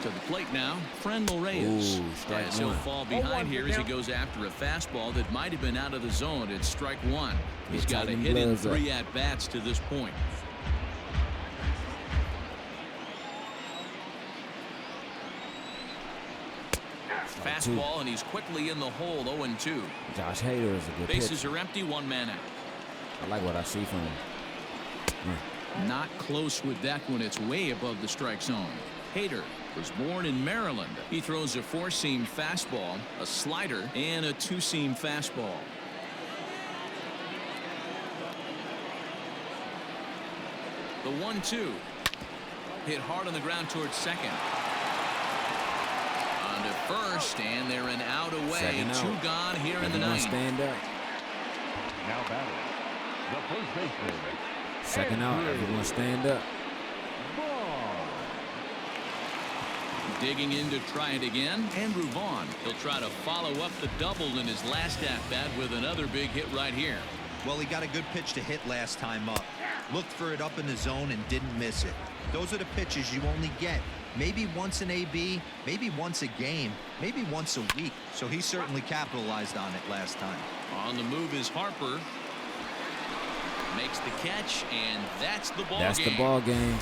To the plate now, Frenmel Reyes. Ooh, strike As he'll one. fall behind here as he goes after a fastball that might have been out of the zone. It's strike 1. He's He's got a tightening hit in gloves up. 3 at-bats to this point. Fastball, and he's quickly in the hole, 0-2. Josh Hader is a good Bases pitcher. are empty, 1 man out. I like what I see from him. Not close with that one. It's way above the strike zone. Hader was born in Maryland. He throws a 4-seam fastball, a slider, and a 2-seam fastball. The 1-2. Hit hard on the ground towards second. On to first, and they're an out away. Second Two out. gone here in the Everyone ninth. stand up. Now batting, the first baseman. Second out. Everyone stand up. Vaughn. Digging in to try it again, Andrew Vaughn. He'll try to follow up the double in his last at-bat with another big hit right here. Well, he got a good pitch to hit last time up. Looked for it up in the zone and didn't miss it. Those are the pitches you only get maybe once an AB, maybe once a game, maybe once a week. So he certainly capitalized on it last time. On the move is Harper. Makes the catch, and that's the ball game. That's the ball game.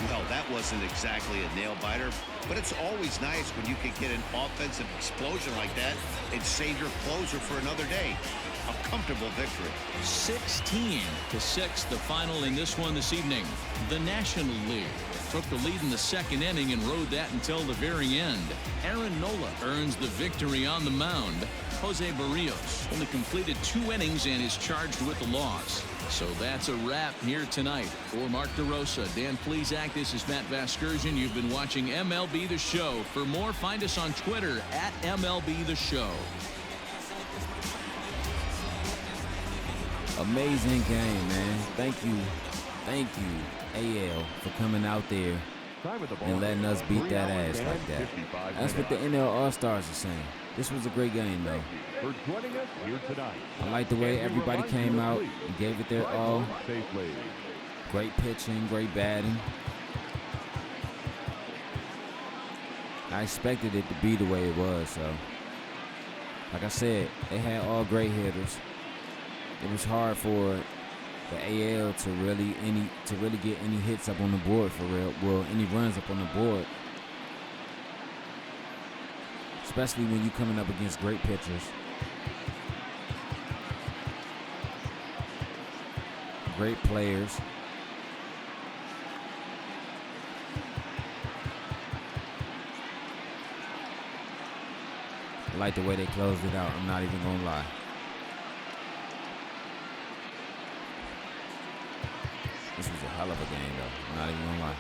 Well, that wasn't exactly a nail-biter, but it's always nice when you can get an offensive explosion like that and save your closer for another day. A comfortable victory. 16-6, the final in this one this evening. The National League took the lead in the second inning and rode that until the very end. Aaron Nola earns the victory on the mound. Jose Barrios only completed 2 innings and is charged with the loss. So that's a wrap here tonight. For Mark DeRosa, Dan Plesac, this is Matt Vasgersian. You've been watching MLB The Show. For more, find us on Twitter at MLB The Show. Amazing game, man. Thank you, AL, for coming out there Time at the ball and letting us beat that ass and like that. 55 That's what the NL All-Stars are saying. This was a great game, though. for joining us here tonight. I like the way everybody came out and gave it their all. Safely. Great pitching, great batting. I expected it to be the way it was, so. Like I said, they had all great hitters. It was hard for the AL to really get any hits up on the board for real. Well, any runs up on the board. Especially when you're coming up against great pitchers. Great players. I like the way they closed it out. I'm not even gonna lie. This was a hell of a game, though. I'm not even gonna lie.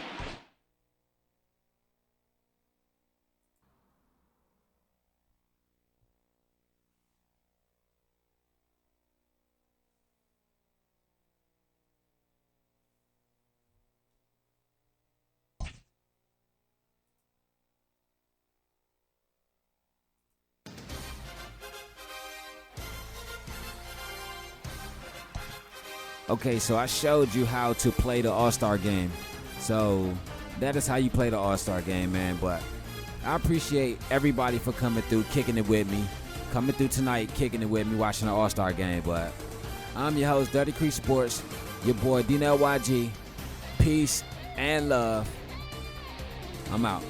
Okay, so I showed you how to play the All-Star game. So that is how you play the All-Star game, man. But I appreciate everybody for coming through, kicking it with me. Coming through tonight, kicking it with me, watching the All-Star game. But I'm your host, Dirty Creek Sports, your boy, Darnell YG. Peace and love. I'm out.